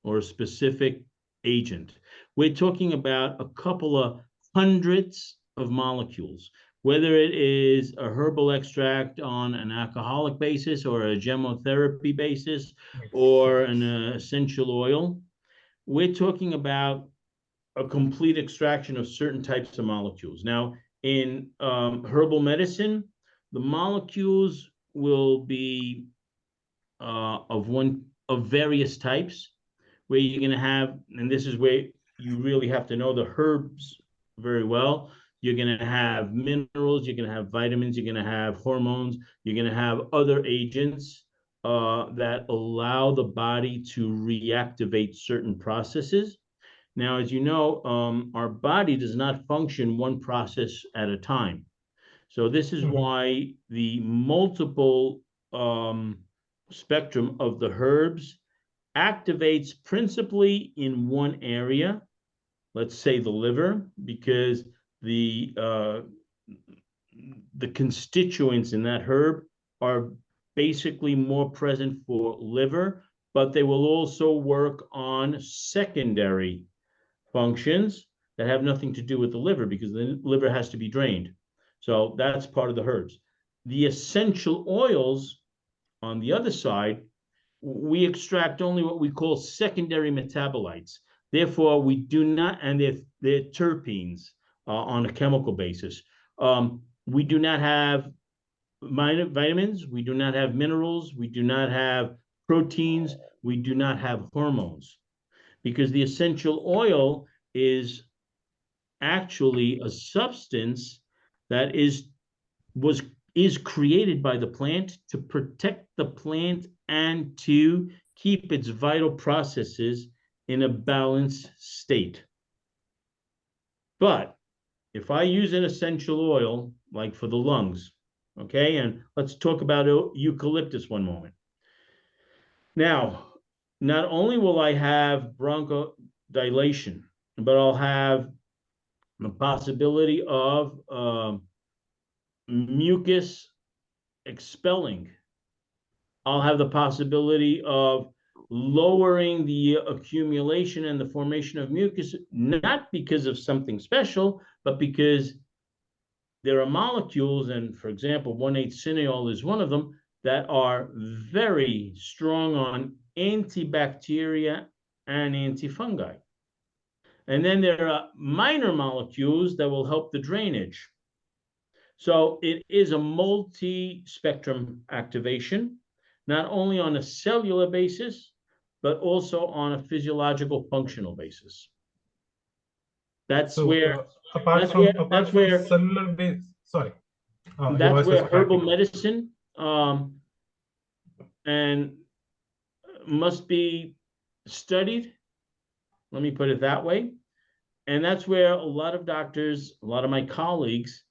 or a specific agent. We're talking about a couple of hundreds of molecules whether it is a herbal extract on an alcoholic basis or a gemotherapy basis or an essential oil, we're talking about a complete extraction of certain types of molecules. Now, in herbal medicine, the molecules will be of various types, where you're going to have, and this is where you really have to know the herbs very well. You're going to have minerals, you're going to have vitamins, you're going to have hormones, you're going to have other agents that allow the body to reactivate certain processes. Now, as you know, our body does not function one process at a time. So this is why the multiple spectrum of the herbs activates principally in one area, let's say the liver, because the constituents in that herb are basically more present for liver, but they will also work on secondary functions that have nothing to do with the liver, because the liver has to be drained. So that's part of the herbs. The essential oils, on the other side, we extract only what we call secondary metabolites. Therefore, we do not, and they're terpenes on a chemical basis. We do not have vitamins, we do not have minerals, we do not have proteins, we do not have hormones, because the essential oil is actually a substance that is created by the plant to protect the plant and to keep its vital processes in a balanced state. But if I use an essential oil, like for the lungs, okay, and let's talk about eucalyptus one moment. Now, not only will I have bronchodilation, but I'll have the possibility of mucus expelling. I'll have the possibility of lowering the accumulation and the formation of mucus, not because of something special, but because there are molecules, and for example, 1,8-cineol is one of them, that are very strong on antibacteria and antifungi. And then there are minor molecules that will help the drainage. So it is a multi-spectrum activation, not only on a cellular basis, but also on a physiological functional basis. That's where apart from cellular base, sorry. That's where herbal medicine and must be studied. Let me put it that way. And that's where a lot of doctors, a lot of my colleagues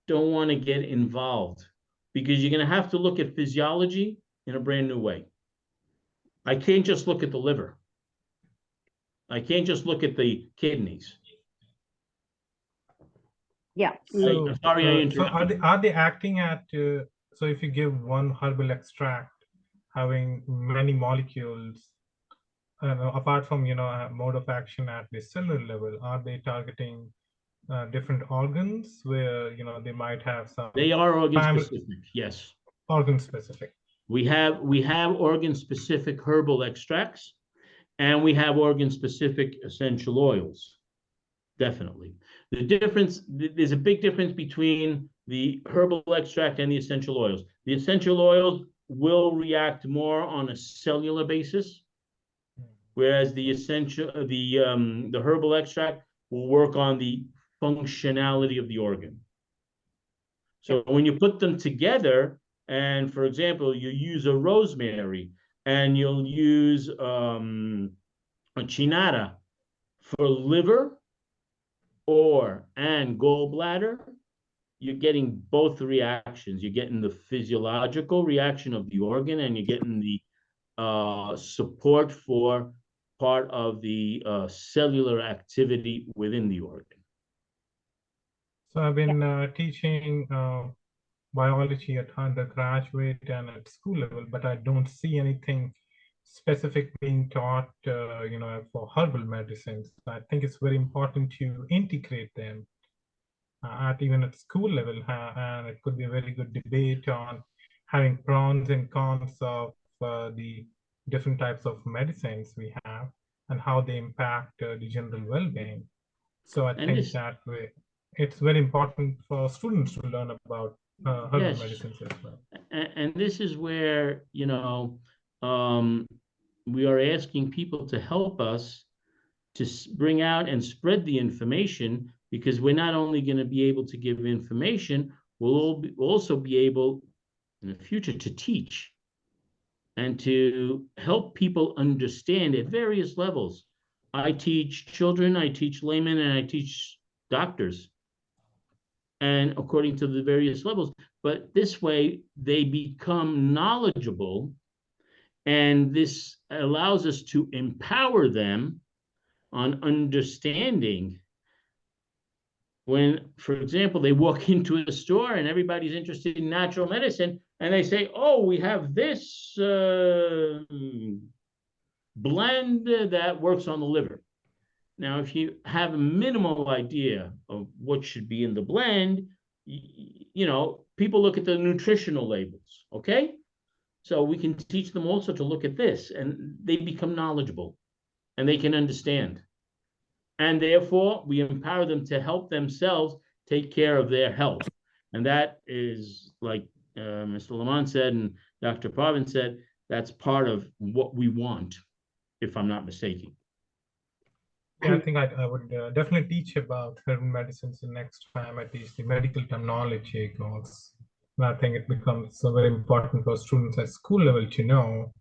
don't want to get involved, because you're going to have to look at physiology in a brand new way. I can't just look at the liver. I can't just look at the kidneys. Yeah. So, sorry, I interrupted. So are they acting at, so if you give one herbal extract having many molecules, apart from, mode of action at the cellular level, are they targeting different organs where, they might have some? They are organ specific, yes. Organ specific. We have organ specific herbal extracts, and we have organ specific essential oils. Definitely. The difference, there's a big difference between the herbal extract and the essential oils. The essential oils will react more on a cellular basis, whereas the herbal extract will work on the functionality of the organ. So when you put them together, and for example, you use a rosemary and you'll use a chinara for liver and gallbladder, you're getting both reactions. You're getting the physiological reaction of the organ, and you're getting the support for part of the cellular activity within the organ. So I've been teaching biology at undergraduate and at school level, but I don't see anything specific being taught, for herbal medicines. I think it's very important to integrate them even at school level, and it could be a very good debate on having pros and cons of the different types of medicines we have and how they impact the general well-being. So I think that it's very important for students to learn about herbal Yes. medicines as well. And this is where, you know, we are asking people to help us to bring out and spread the information, because we're not only going to be able to give information, we'll also be able in the future to teach and to help people understand at various levels. I teach children, I teach laymen, and I teach doctors, and according to the various levels. But this way they become knowledgeable, and this allows us to empower them on understanding. When, for example, they walk into a store and everybody's interested in natural medicine, and they say, oh, we have this blend that works on the liver. Now, if you have a minimal idea of what should be in the blend, you know, people look at the nutritional labels, okay? So we can teach them also to look at this, and they become knowledgeable and they can understand. And therefore, we empower them to help themselves take care of their health. And that is, like Mr. Lamont said and Dr. Parvin said, that's part of what we want, if I'm not mistaken. Yeah, I think I would definitely teach about herbal medicines the next time I teach the medical terminology course. And I think it becomes so very important for students at school level to know,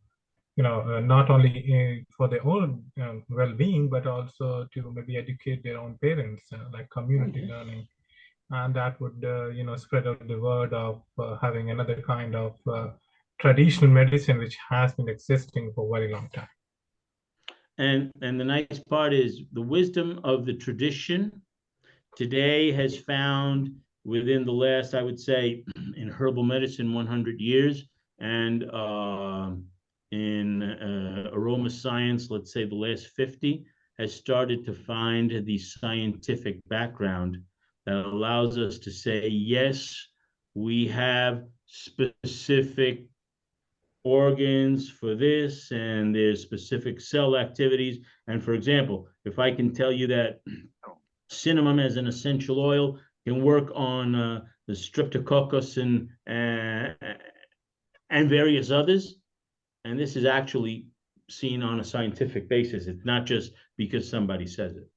you know, not only for their own well-being, but also to maybe educate their own parents, like community learning. And that would, you know, spread out the word of having another kind of traditional medicine, which has been existing for a very long time. And the nice part is the wisdom of the tradition today has found within the last, I would say, in herbal medicine, 100 years, and in aroma science, let's say the last 50, has started to find the scientific background that allows us to say, yes, we have specific organs for this, and there's specific cell activities. And for example, if I can tell you that cinnamon as an essential oil can work on the streptococcus and various others, and this is actually seen on a scientific basis. It's not just because somebody says it.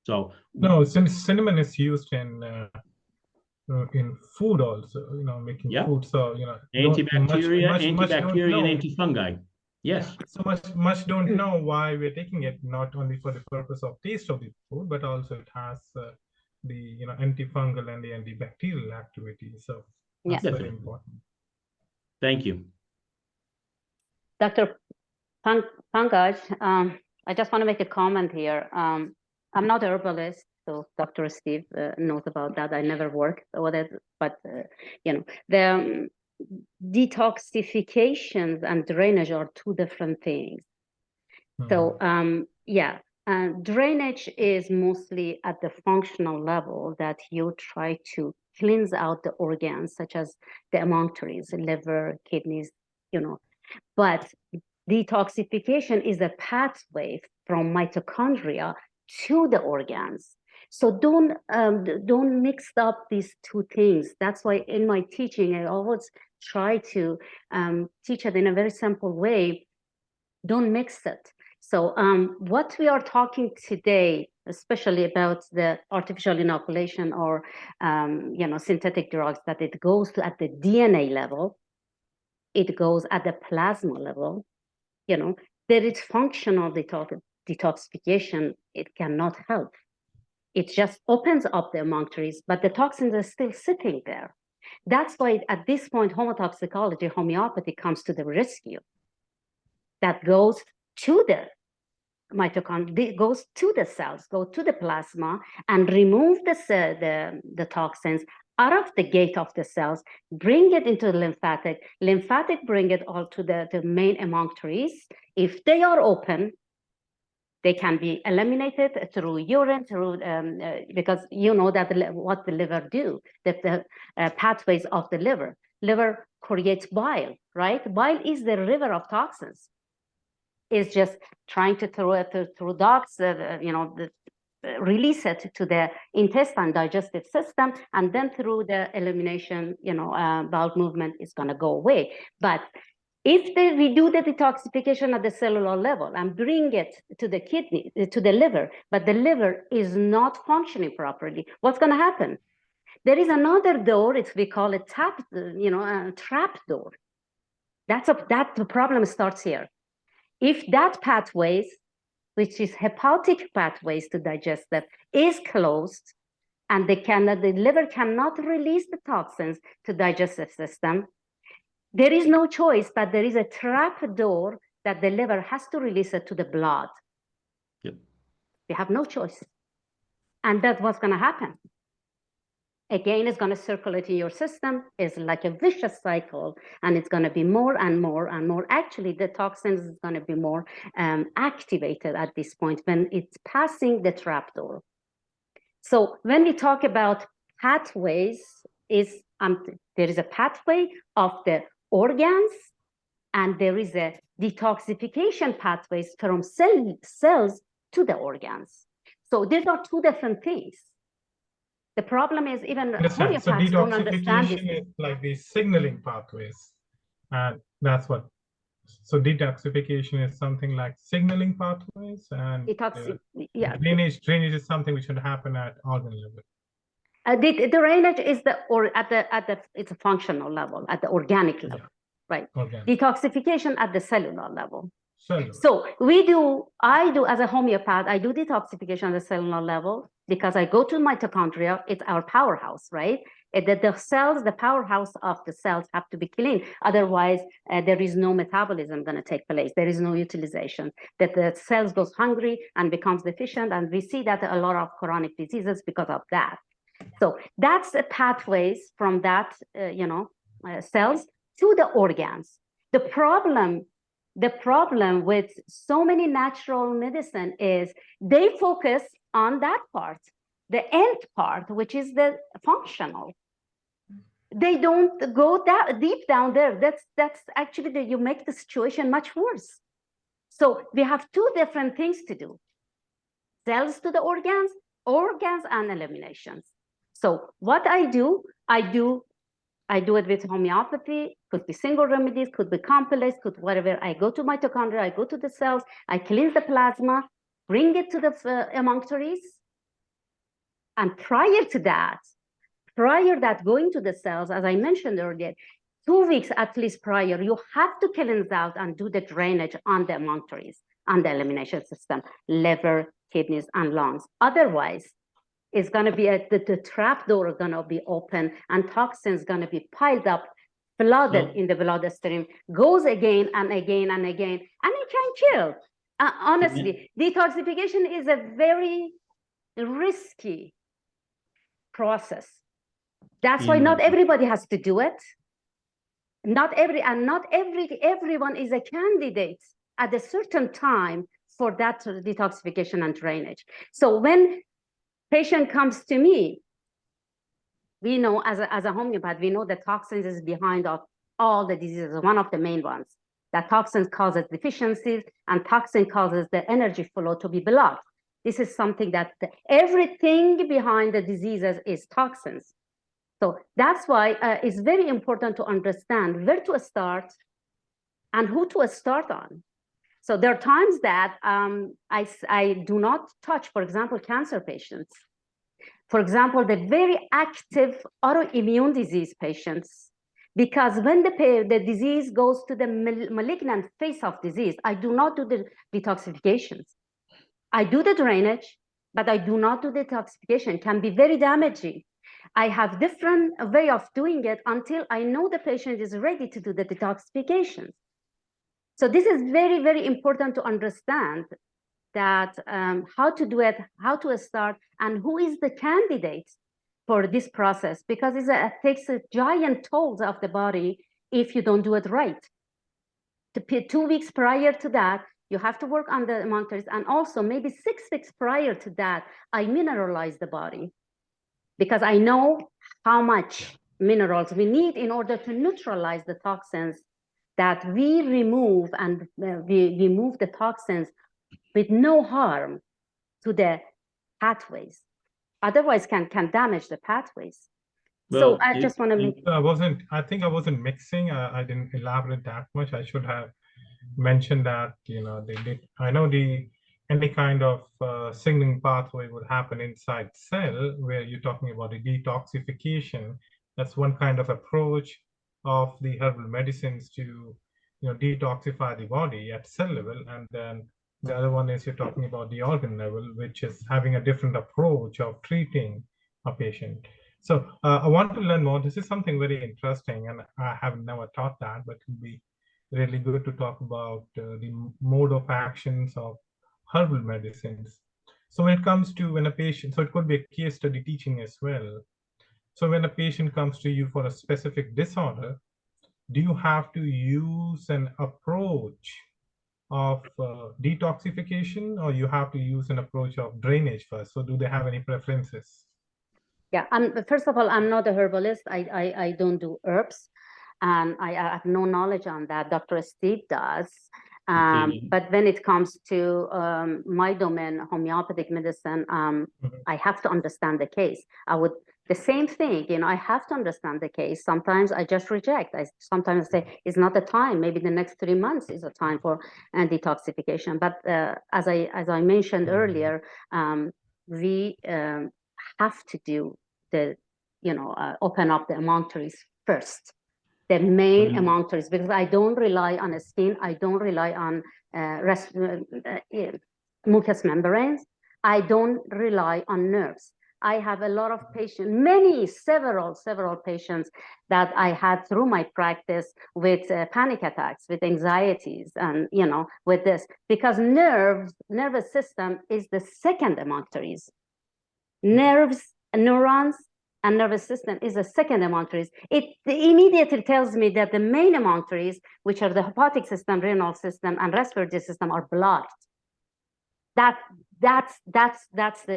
So no, cinnamon is used in food also, you know, making food. So, you know, antibacteria, much antibacterial, and antifungi. Yes. Yeah. So much don't know why we're taking it, not only for the purpose of taste of the food, but also it has the, you know, antifungal and the antibacterial activity. So that's very important. Thank you. Dr. Pankaj, I just want to make a comment here. I'm not a herbalist, so Dr. Steve knows about that. I never worked with it, but you know, the detoxifications and drainage are two different things. So yeah, drainage is mostly at the functional level, that you try to cleanse out the organs such as the emunctories, liver, kidneys, you know. But detoxification is a pathway from mitochondria to the organs. So don't mix up these two things. That's why in my teaching, I always try to teach it in a very simple way. Don't mix it. So what we are talking today, especially about the artificial inoculation or you know, synthetic drugs, that it goes to at the DNA level, it goes at the plasma level, you know, there is functional detoxification. It cannot help. It just opens up the emunctories, but the toxins are still sitting there. That's why at this point, homotoxicology, homeopathy comes to the rescue. That goes to the mitochondria, goes to the cells, go to the plasma, and remove the toxins out of the gate of the cells, bring it into the lymphatic bring it all to the main emunctories. If they are open, They can be eliminated through urine, because you know that what the liver do, that the pathways of the liver. Liver creates bile, right? Bile is the river of toxins. It's just trying to throw it through ducts, release it to the intestine digestive system, and then through the elimination, bowel movement is going to go away. But if we do the detoxification at the cellular level and bring it to the kidney, to the liver, but the liver is not functioning properly, what's going to happen? There is another door, we call it trap door. That the problem starts here. If that pathways, which is hepatic pathways to digestive, is closed, and the liver cannot release the toxins to digestive system, there is no choice, but there is a trap door that the liver has to release it to the blood. Yep. They have no choice. And that's what's going to happen. Again, it's going to circulate in your system. It's like a vicious cycle, and it's going to be more and more and more. Actually, the toxins is going to be more activated at this point when it's passing the trap door. So when we talk about pathways, there is a pathway of the organs, and there is a detoxification pathways from cells to the organs. So these are two different things. The problem is even homeopaths so don't understand this. detoxification is like the signaling pathways, and that's what. So detoxification is something like signaling pathways, and drainage is something which should happen at organ level. The drainage is it's a functional level, at the organic level, right? Organic. Detoxification at the cellular level. Cellular. So I do as a homeopath, I do detoxification at the cellular level because I go to mitochondria. It's our powerhouse, right? The cells, the powerhouse of the cells have to be clean. Otherwise, there is no metabolism going to take place. There is no utilization. That the cells goes hungry and becomes deficient. And we see that a lot of chronic diseases because of that. So that's the pathways from that, cells to the organs. The problem with so many natural medicine is they focus on that part, the end part, which is the functional. They don't go deep down there. That's actually you make the situation much worse. So we have two different things to do: cells to the organs and eliminations. So what I do it with homeopathy, could be single remedies, could be complex, could whatever. I go to mitochondria, I go to the cells, I cleanse the plasma, bring it to the emunctories. And prior that going to the cells, as I mentioned earlier, 2 weeks at least prior, you have to cleanse out and do the drainage on the emunctories, on the elimination system, liver, kidneys, and lungs. Otherwise, it's going to be the trap door is going to be open, and toxins going to be piled up, flooded in the bloodstream, goes again and again and again, and it can kill. Honestly, detoxification is a very risky process. That's why not everybody has to do it. Not everyone is a candidate at a certain time for that detoxification and drainage. So when patient comes to me, we know as a homeopath, we know that toxins is behind of all the diseases, one of the main ones. That toxins causes deficiencies, and toxin causes the energy flow to be blocked. This is something that everything behind the diseases is toxins. So that's why it's very important to understand where to start and who to start on. So there are times that I do not touch, for example, cancer patients. For example, the very active autoimmune disease patients, because when the disease goes to the malignant phase of disease, I do not do the detoxifications. I do the drainage, but I do not do the detoxification. It can be very damaging. I have different way of doing it until I know the patient is ready to do the detoxification. So this is very, very important to understand that how to do it, how to start, and who is the candidate for this process, because it takes a giant toll of the body if you don't do it right. 2 weeks prior to that, You have to work on the emunctories. And also maybe 6 weeks prior to that, I mineralize the body because I know how much minerals we need in order to neutralize the toxins that we remove, and we move the toxins with no harm to the pathways. Otherwise can damage the pathways. So Well, I just want to make I think I wasn't mixing. I didn't elaborate that much. I should have mentioned that, I know any kind of signaling pathway would happen inside cell where you're talking about the detoxification. That's one kind of approach of the herbal medicines to, detoxify the body at cell level. And then the other one is you're talking about the organ level, which is having a different approach of treating a patient. So I want to learn more. This is something very interesting, and I have never taught that, but it would be really good to talk about the mode of actions of herbal medicines. So when it comes to when a patient, so it could be a case study teaching as well. So when a patient comes to you for a specific disorder, do you have to use an approach of detoxification, or you have to use an approach of drainage first? So do they have any preferences? Yeah, first of all, I'm not a herbalist. I don't do herbs, and I have no knowledge on that. Dr. Steve does. But when it comes to my domain, homeopathic medicine, I have to understand the case. The same thing, I have to understand the case. Sometimes I just reject. Sometimes I say it's not the time. Maybe the next 3 months is a time for detoxification. But as I mentioned earlier, we have to do open up the emunctories first, the main emunctories, because I don't rely on the skin, I don't rely on mucous membranes, I don't rely on nerves. I have a lot of patients, several patients that I had through my practice with panic attacks, with anxieties, and with this, because nervous system is the second emunctories. Nerves, neurons, and nervous system is the second emunctories. It immediately tells me that the main emunctories, which are the hepatic system, renal system, and respiratory system, are blocked. That's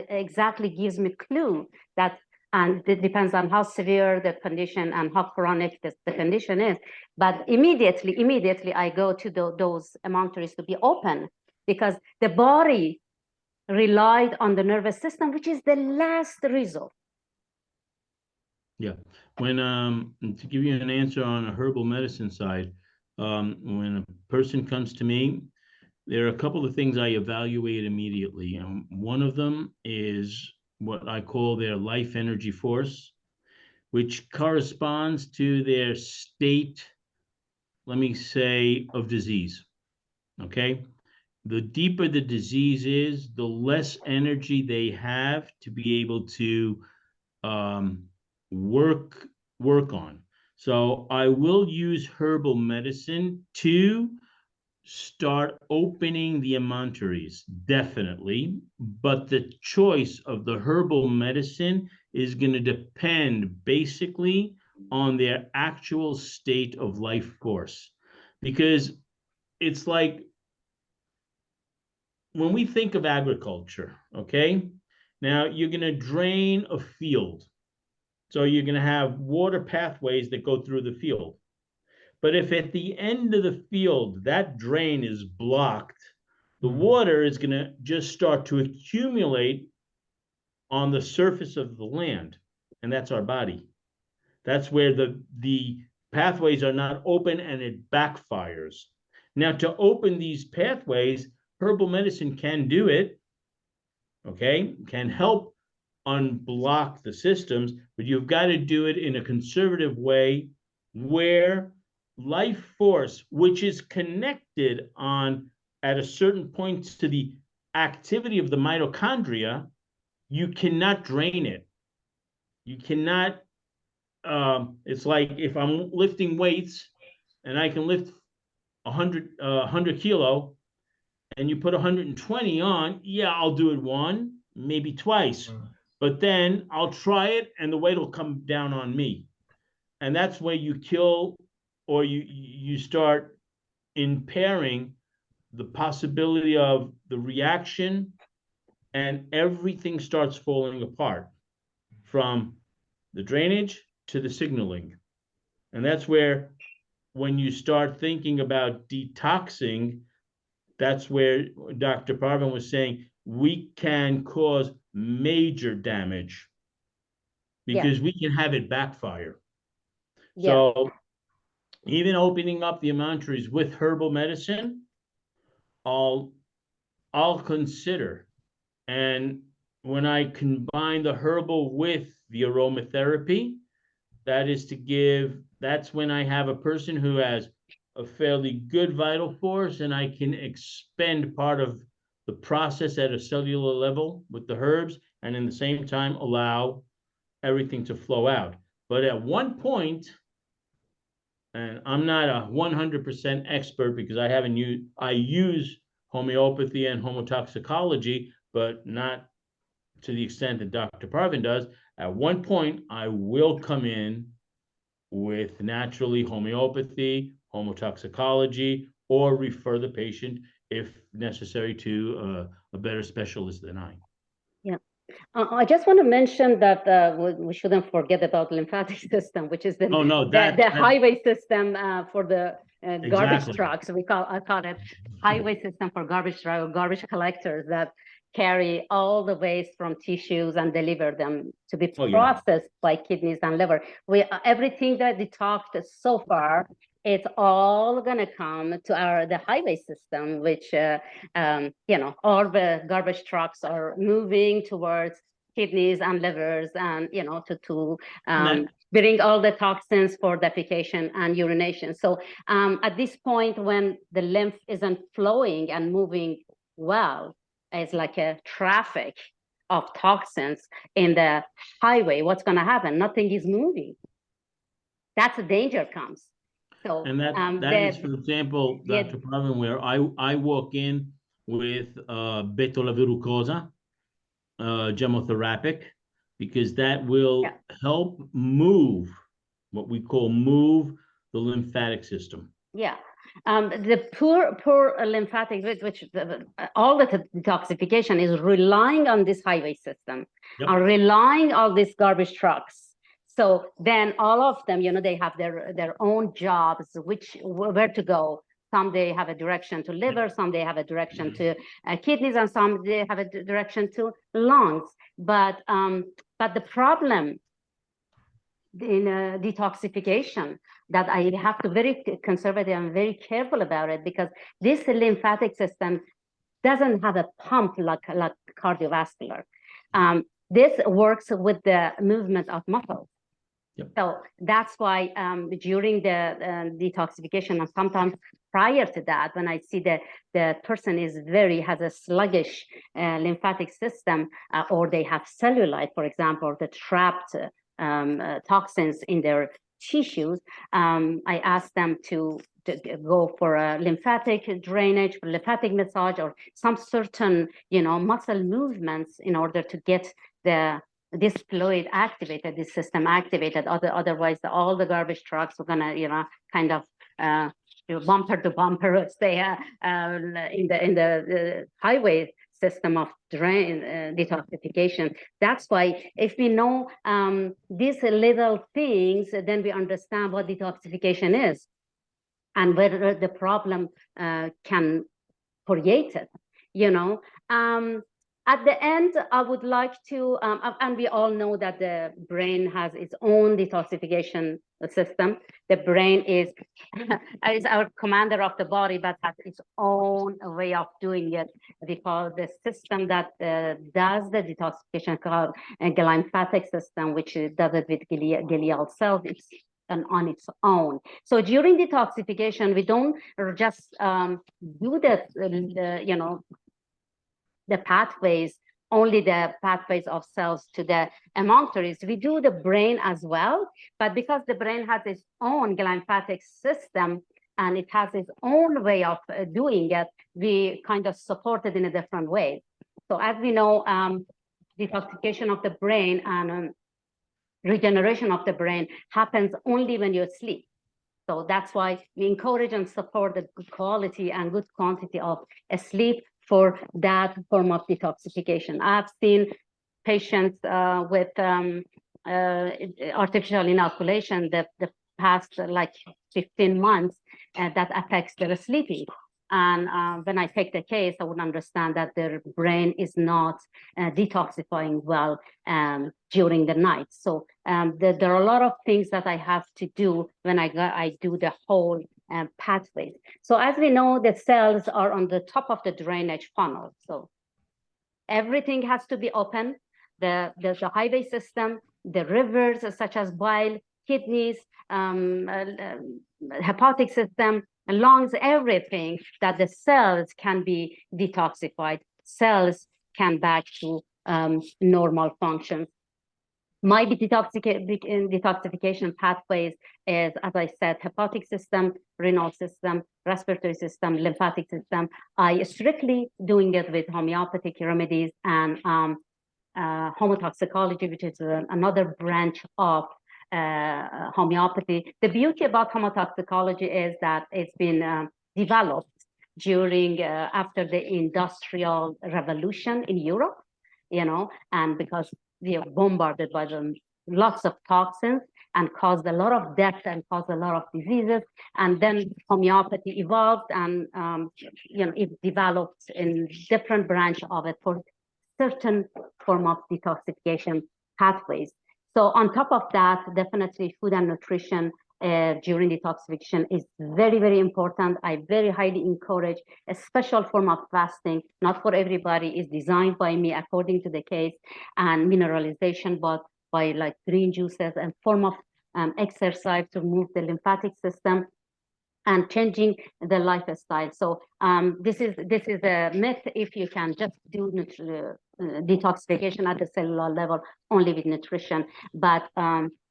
exactly gives me clue that, and it depends on how severe the condition and how chronic the condition is. But immediately I go to those emunctories to be open, because the body relied on the nervous system, which is the last result. Yeah, when to give you an answer on a herbal medicine side, when a person comes to me, there are a couple of things I evaluate immediately, and one of them is what I call their life energy force, which corresponds to their state, let me say, of disease. Okay, the deeper the disease is, the less energy they have to be able to work on. So I will use herbal medicine to start opening the emunctories, definitely, but the choice of the herbal medicine is going to depend basically on their actual state of life force. Because it's like when we think of agriculture, okay, now you're going to drain a field. So you're going to have water pathways that go through the field. But if at the end of the field that drain is blocked, the water is going to just start to accumulate on the surface of the land. And that's our body. That's where the pathways are not open, and it backfires. Now, to open these pathways, herbal medicine can do it, okay, can help unblock the systems, but you've got to do it in a conservative way where life force, which is connected at a certain point to the activity of the mitochondria, you cannot drain it. You cannot, it's like if I'm lifting weights and I can lift 100 kilo, and you put 120 on, yeah, I'll do it one, maybe twice. But then I'll try it and the weight will come down on me. And that's where you kill, or you start impairing the possibility of the reaction, and everything starts falling apart from the drainage to the signaling. And that's where, when you start thinking about detoxing, that's where Dr. Parvin was saying we can cause major damage because we can have it backfire. So even opening up the emanteries with herbal medicine, I'll consider. And when I combine the herbal with the aromatherapy, that's when I have a person who has a fairly good vital force, and I can expend part of the process at a cellular level with the herbs, and in the same time allow everything to flow out. But at one point, and I'm not a 100% expert because I use homeopathy and homotoxicology, but not to the extent that Dr. Parvin does. At one point, I will come in with naturally homeopathy, homotoxicology, or refer the patient, if necessary, to a better specialist than I. Yeah. I just want to mention that we shouldn't forget about the lymphatic system, which is the highway system for the garbage trucks. I call it highway system for garbage truck or garbage collectors that carry all the waste from tissues and deliver them to be processed by kidneys and liver. Everything that we talked so far, it's all going to come to the highway system, which all the garbage trucks are moving towards kidneys and livers, and to bring all the toxins for defecation and urination. So at this point, when the lymph isn't flowing and moving well, it's like a traffic of toxins in the highway. What's going to happen? Nothing is moving. That's the danger comes. So, and that is, for example, Dr. Parvin, where I walk in with beta-lavirucosa, gemotherapy, because that will help move what we call the lymphatic system. Yeah. The poor lymphatic, which all the detoxification is relying on this highway system, relying on these garbage trucks. So then all of them, they have their own jobs, where to go. Some they have a direction to liver, some they have a direction to kidneys, and some they have a direction to lungs. But the problem in detoxification, that I have to be very conservative and very careful about it, because this lymphatic system doesn't have a pump like cardiovascular. This works with the movement of muscles. So that's why during the detoxification, and sometimes prior to that, when I see the person has a sluggish lymphatic system, or they have cellulite, for example, the trapped toxins in their tissues, I ask them to go for a lymphatic drainage, lymphatic massage, or some certain muscle movements in order to get this fluid activated, this system activated. Otherwise, all the garbage trucks are gonna kind of bumper to bumper stay in the highway system of drain detoxification. That's why if we know these little things, then we understand what detoxification is and whether the problem can create it. At the end, I would like to, and we all know that the brain has its own detoxification system. The brain is our commander of the body, but has its own way of doing it. We call the system that does the detoxification called the lymphatic system, which does it with glial cells. It's on its own. So during detoxification, we don't just do the pathways, only the pathways of cells to the emunctories. We do the brain as well, but because the brain has its own lymphatic system and it has its own way of doing it, we kind of support it in a different way. So as we know, detoxification of the brain and regeneration of the brain happens only when you sleep. So that's why we encourage and support the good quality and good quantity of sleep for that form of detoxification. I've seen patients with artificial inoculation the past like 15 months that affects their sleeping. And when I take the case, I would understand that their brain is not detoxifying well during the night. So there are a lot of things that I have to do when I do the whole pathways. So as we know, the cells are on the top of the drainage funnel. So everything has to be open. There's a highway system, the rivers such as bile, kidneys, hepatic system, lungs, everything that the cells can be detoxified. Cells can back to normal function. My detoxification pathways is, as I said, hepatic system, renal system, respiratory system, lymphatic system. I strictly doing it with homeopathic remedies and homotoxicology, which is another branch of homeopathy. The beauty about homotoxicology is that it's been developed during after the Industrial Revolution in Europe, and because we are bombarded by lots of toxins and caused a lot of death and caused a lot of diseases. And then homeopathy evolved and it developed in different branch of it for certain form of detoxification pathways. So on top of that, definitely food and nutrition during detoxification is very, very important. I very highly encourage a special form of fasting. Not for everybody, is designed by me according to the case, and mineralization, but by like green juices and form of exercise to move the lymphatic system and changing the lifestyle. So this is a myth if you can just do detoxification at the cellular level only with nutrition. But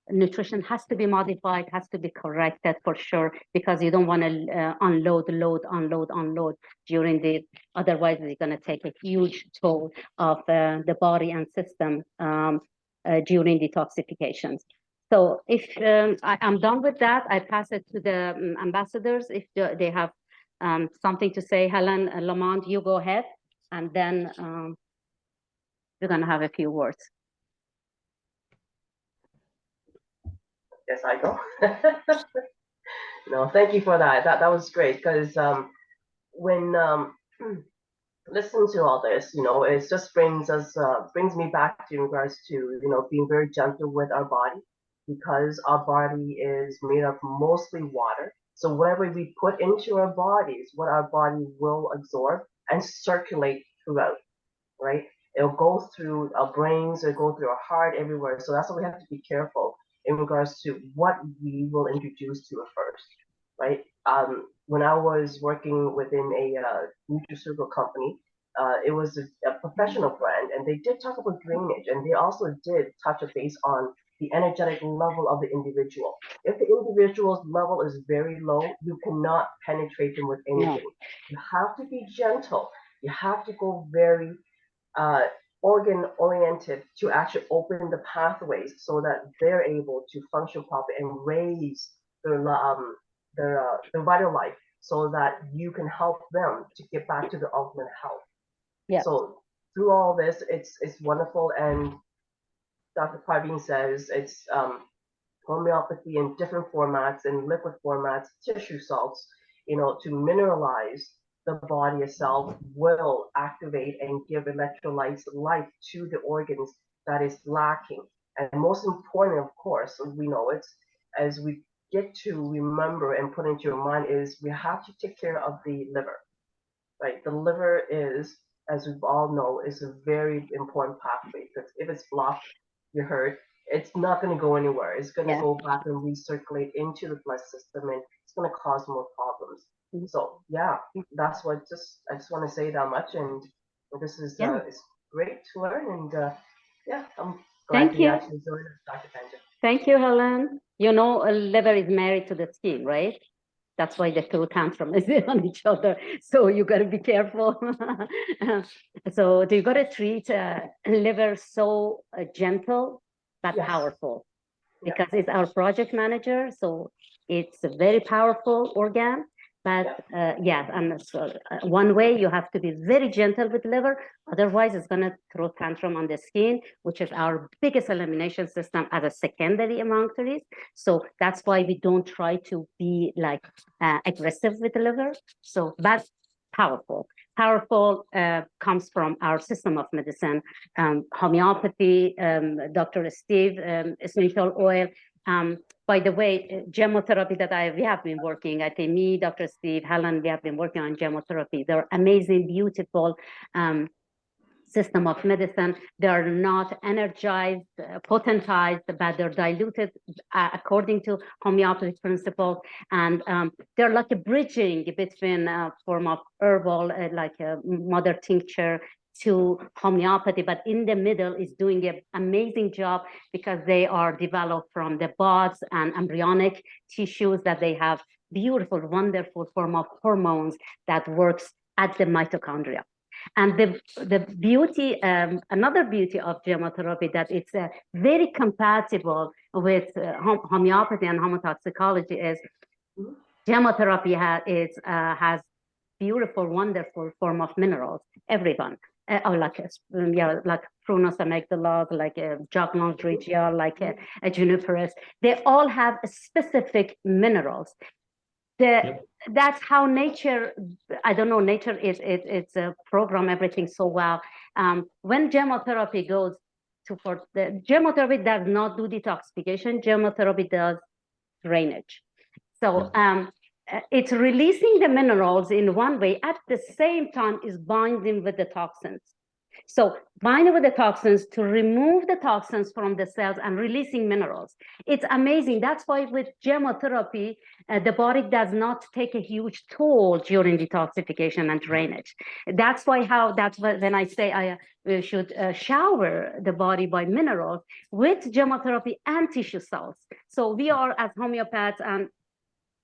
nutrition has to be modified, has to be corrected for sure, because you don't want to unload during the, otherwise it's going to take a huge toll of the body and system during detoxification. So if I'm done with that, I pass it to the ambassadors. If they have something to say, Helen, Lamont, you go ahead, and then we're going to have a few words. Yes, I go. No, thank you for that. That was great, because when listening to all this, it just brings me back to in regards to being very gentle with our body, because our body is made of mostly water. So whatever we put into our bodies, what our body will absorb and circulate throughout, right? It'll go through our brains, it'll go through our heart, everywhere. So that's why we have to be careful in regards to what we will introduce to it first, right? When I was working within a nutraceutical company, it was a professional brand, and they did talk about drainage, and they also did touch a base on the energetic level of the individual. If the individual's level is very low, you cannot penetrate them with anything. You have to be gentle. You have to go very organ-oriented to actually open the pathways so that they're able to function properly and raise their vital life, so that you can help them to get back to the ultimate health. Yeah. So through all this, it's wonderful, and Dr. Parveen says it's homeopathy in different formats, in liquid formats, tissue salts, to mineralize the body itself, will activate and give electrolytes, life to the organs that is lacking. And most important, of course, we know it's, as we get to remember and put into your mind, is we have to take care of the liver, right? The liver is, as we all know, is a very important pathway, because if it's blocked, you heard, it's not going to go anywhere. It's going to go back and recirculate into the blood system, and it's going to cause more problems. So yeah, that's what I just want to say that much. And this is it's great to learn, and I'm glad you actually joined us, Dr. Panja. Thank you, Helen. A liver is married to the skin, right? That's why the two tantrums is on each other. So you got to be careful. So you got to treat liver so gentle but powerful, because it's our project manager. So It's a very powerful organ. But yes, and so one way you have to be very gentle with liver, otherwise it's going to throw tantrum on the skin, which is our biggest elimination system as a secondary among trees. So that's why we don't try to be like aggressive with the liver. So that's powerful. Powerful comes from our system of medicine, homeopathy, Dr. Steve, essential oil. By the way, gemotherapy that we have been working, I think me, Dr. Steve, Helen, we have been working on gemotherapy. They're amazing, beautiful system of medicine. They're not energized, potentized, but they're diluted according to homeopathic principles. And they're like a bridging between a form of herbal, like a mother tincture, to homeopathy, but in the middle is doing an amazing job because they are developed from the buds and embryonic tissues that they have beautiful, wonderful form of hormones that works at the mitochondria. And the beauty, another beauty of gemotherapy, that it's very compatible with homeopathy and homotoxicology is gemotherapy has beautiful, wonderful form of minerals, everyone. Like Prunus amygdala, like Jacqueline regia, like a juniperus. They all have specific minerals. That's how nature, I don't know, nature it's a program everything so well. When gemotherapy goes for the gemotherapy does not do detoxification, gemotherapy does drainage. So it's releasing the minerals in one way, at the same time is binding with the toxins. So binding with the toxins to remove the toxins from the cells and releasing minerals. It's amazing. That's why with gemotherapy, the body does not take a huge toll during detoxification and drainage. That's why when I say we should shower the body by minerals with gemotherapy and tissue cells. So we are, as homeopaths, and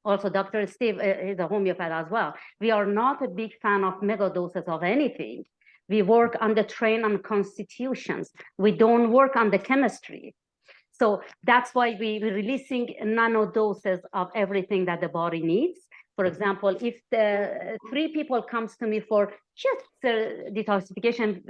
also Dr. Steve is a homeopath as well, we are not a big fan of mega doses of anything. We work on the train and constitutions. We don't work on the chemistry. So that's why we're releasing nano doses of everything that the body needs. For example, if the 3 people comes to me for just detoxification,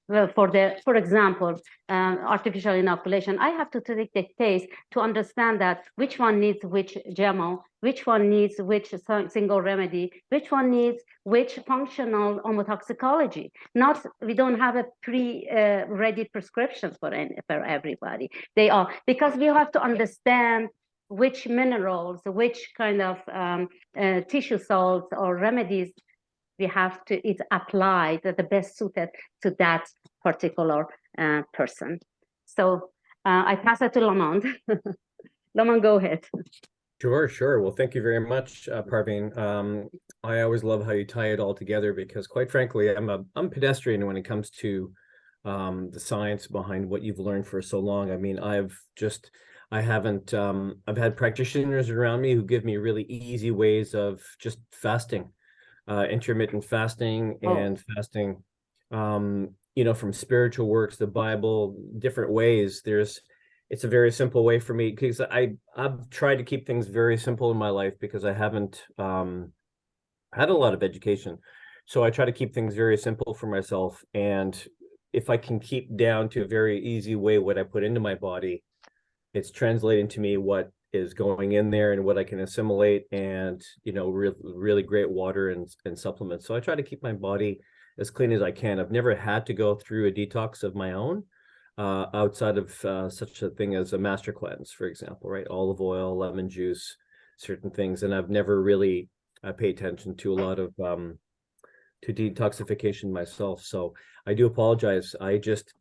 for example, artificial inoculation, I have to take the case to understand that which one needs which gemo, which one needs which single remedy, which one needs which functional homotoxicology. We don't have a pre-ready prescriptions for everybody. They are, because we have to understand which minerals, which kind of tissue salts or remedies we have to, it's applied the best suited to that particular person. So I pass it to Lamont. Lamont, go ahead. Sure. Well, thank you very much, Parveen. I always love how you tie it all together because, quite frankly, I'm pedestrian when it comes to the science behind what you've learned for so long. I mean, I've had practitioners around me who give me really easy ways of just fasting, intermittent fasting and fasting, from spiritual works, the Bible, different ways. It's a very simple way for me because I've tried to keep things very simple in my life because I haven't had a lot of education. So I try to keep things very simple for myself. And if I can keep down to a very easy way what I put into my body, it's translating to me what is going in there and what I can assimilate, and really great water and supplements. So I try to keep my body as clean as I can. I've never had to go through a detox of my own outside of such a thing as a master cleanse, for example, right? Olive oil, lemon juice, certain things. And I've never really paid attention to a lot of to detoxification myself. So I do apologize. I just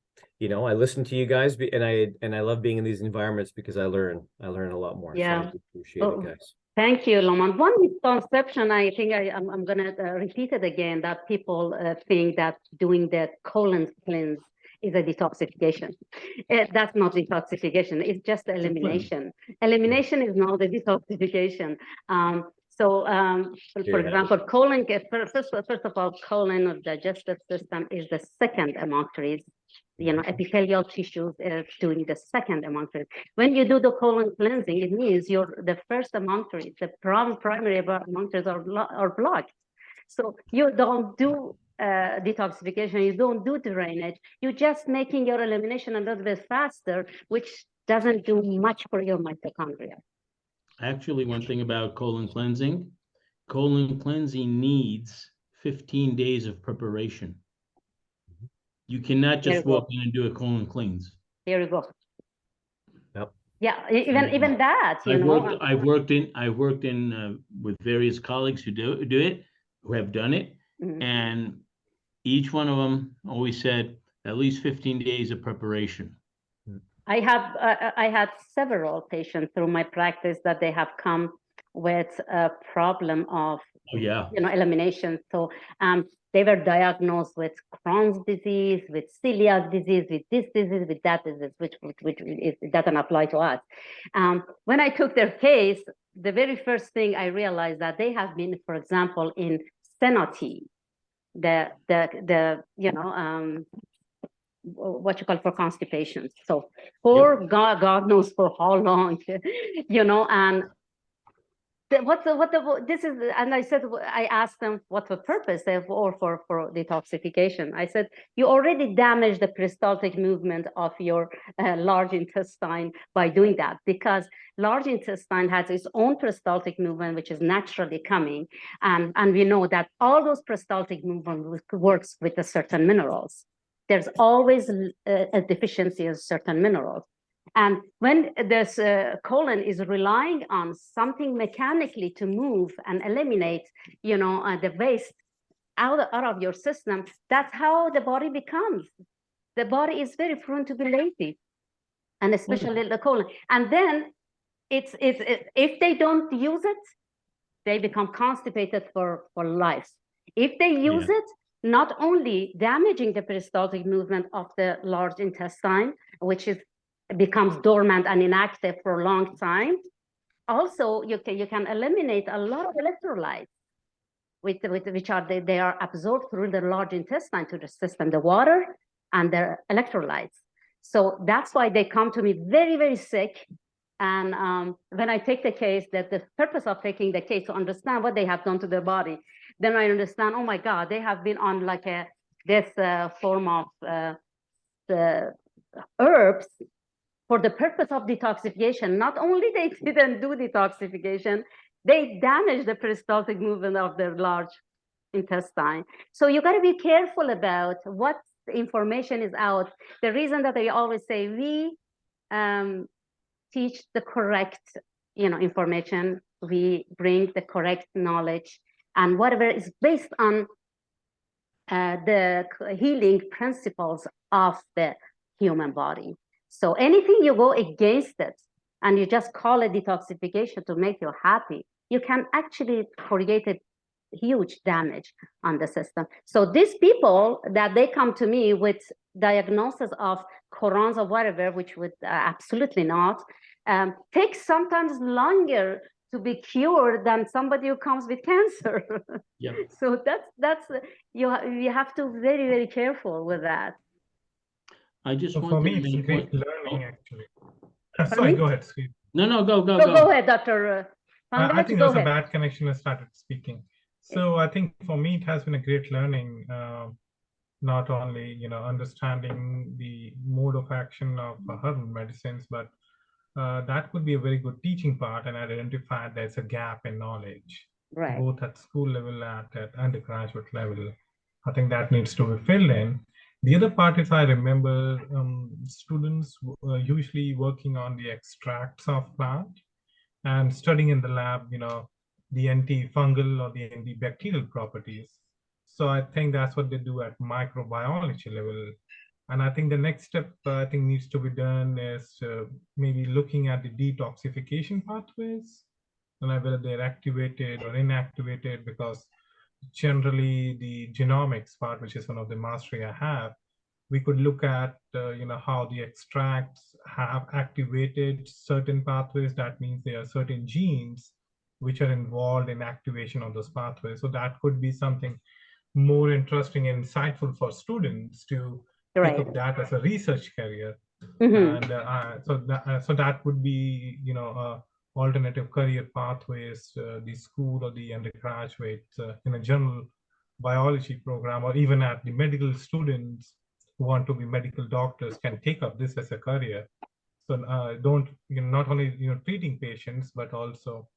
I listen to you guys, and I love being in these environments because I learn a lot more. Yeah. So I appreciate it, guys. Thank you, Lamont. One misconception, I think I'm going to repeat it again, that people think that doing the colon cleanse is a detoxification. That's not detoxification. It's just elimination. Elimination is not a detoxification. For example, colon, first of all, colon or digestive system is the second among trees. epithelial tissues doing the second amalgam. When you do the colon cleansing, it means the first amalgam, the primary amalgams are blocked. So you don't do detoxification, you don't do drainage, you're just making your elimination a little bit faster, which doesn't do much for your mitochondria. Actually, one thing about colon cleansing needs 15 days of preparation. You cannot just walk in and do a colon cleanse. Here we go. Yep. Yeah, even that, I've worked in with various colleagues who do it, who have done it, and each one of them always said at least 15 days of preparation. I had several patients through my practice that they have come with a problem of elimination. So they were diagnosed with Crohn's disease, with celiac disease, with this disease, with that disease, which doesn't apply to us. When I took their case, the very first thing I realized that they have been, for example, in C.N.H.C, what you call for constipation. So for God knows for how long, and and I said, I asked them what the purpose for detoxification. I said, you already damaged the peristaltic movement of your large intestine by doing that, because large intestine has its own peristaltic movement, which is naturally coming. And we know that all those peristaltic movement works with the certain minerals. There's always a deficiency of certain minerals. And when this colon is relying on something mechanically to move and eliminate, the waste out of your system, that's how the body becomes. The body is very prone to be lazy, and especially the colon. And then if they don't use it, they become constipated for life. If they use it, not only damaging the peristaltic movement of the large intestine, which becomes dormant and inactive for a long time. Also, you can eliminate a lot of electrolytes, which they are absorbed through the large intestine to the system, the water and the electrolytes. So that's why they come to me very, very sick. And when I take the case, that the purpose of taking the case to understand what they have done to their body, then I understand, oh my God, they have been on like this form of the herbs for the purpose of detoxification. Not only they didn't do detoxification, they damaged the peristaltic movement of their large intestine. So you got to be careful about what information is out. The reason that I always say we teach the correct information, we bring the correct knowledge, and whatever is based on the healing principles of the human body. So anything you go against it and you just call it detoxification to make you happy, you can actually create a huge damage on the system. So these people that they come to me with diagnosis of Crohn's or whatever, which would absolutely not, takes sometimes longer to be cured than somebody who comes with cancer. So that's you have to be very, very careful with that. I just want for to me, it's make great learning, actually. Sorry, go ahead, Steve. No, go ahead, Dr. I think there was a bad connection. I started speaking. So I think for me, it has been a great learning, not only, understanding the mode of action of herbal medicines, but that could be a very good teaching part, and I identified there's a gap in knowledge, both at school level and at undergraduate level. I think that needs to be filled in. The other part is I remember students usually working on the extracts of plant and studying in the lab, the antifungal or the antibacterial properties. So I think that's what they do at microbiology level. And I think the next step I think needs to be done is maybe looking at the detoxification pathways, and whether they're activated or inactivated, because generally the genomics part, which is one of the mastery I have, we could look at how the extracts have activated certain pathways. That means there are certain genes which are involved in activation of those pathways. So that could be something more interesting and insightful for students to Right. up that as a research career. Mhm. And so that would be, alternative career pathways. The school or the undergraduate in a general biology program, or even at the medical students who want to be medical doctors can take up this as a career. So don't, not only, treating patients, but also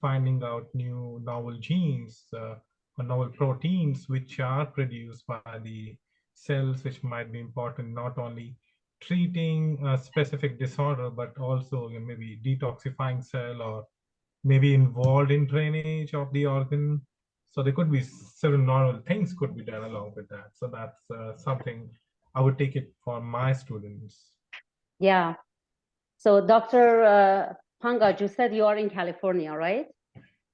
finding out new novel genes or novel proteins which are produced by the cells, which might be important not only treating a specific disorder, but also maybe detoxifying cell, or maybe involved in drainage of the organ. So there could be several novel things could be done along with that. So that's something I would take it for my students. Yeah. So Dr. Pangaj, you said you are in California, right?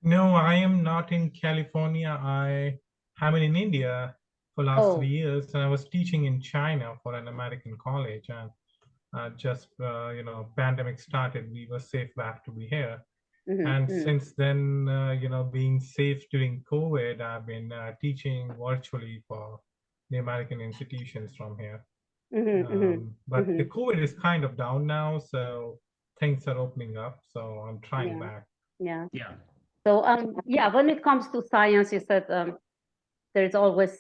No, I am not in California. I have been in India for last Oh. 3 years, and I was teaching in China for an American college. And just pandemic started, we were safe back to be here. Mhm, And mhm. since then, being safe during COVID, I've been teaching virtually for the American institutions from here. Mhm, mhm, But the mhm. COVID is kind of down now, so things are opening up. So I'm trying Yeah. back. Yeah. Yeah. So yeah, when it comes to science, you said there's always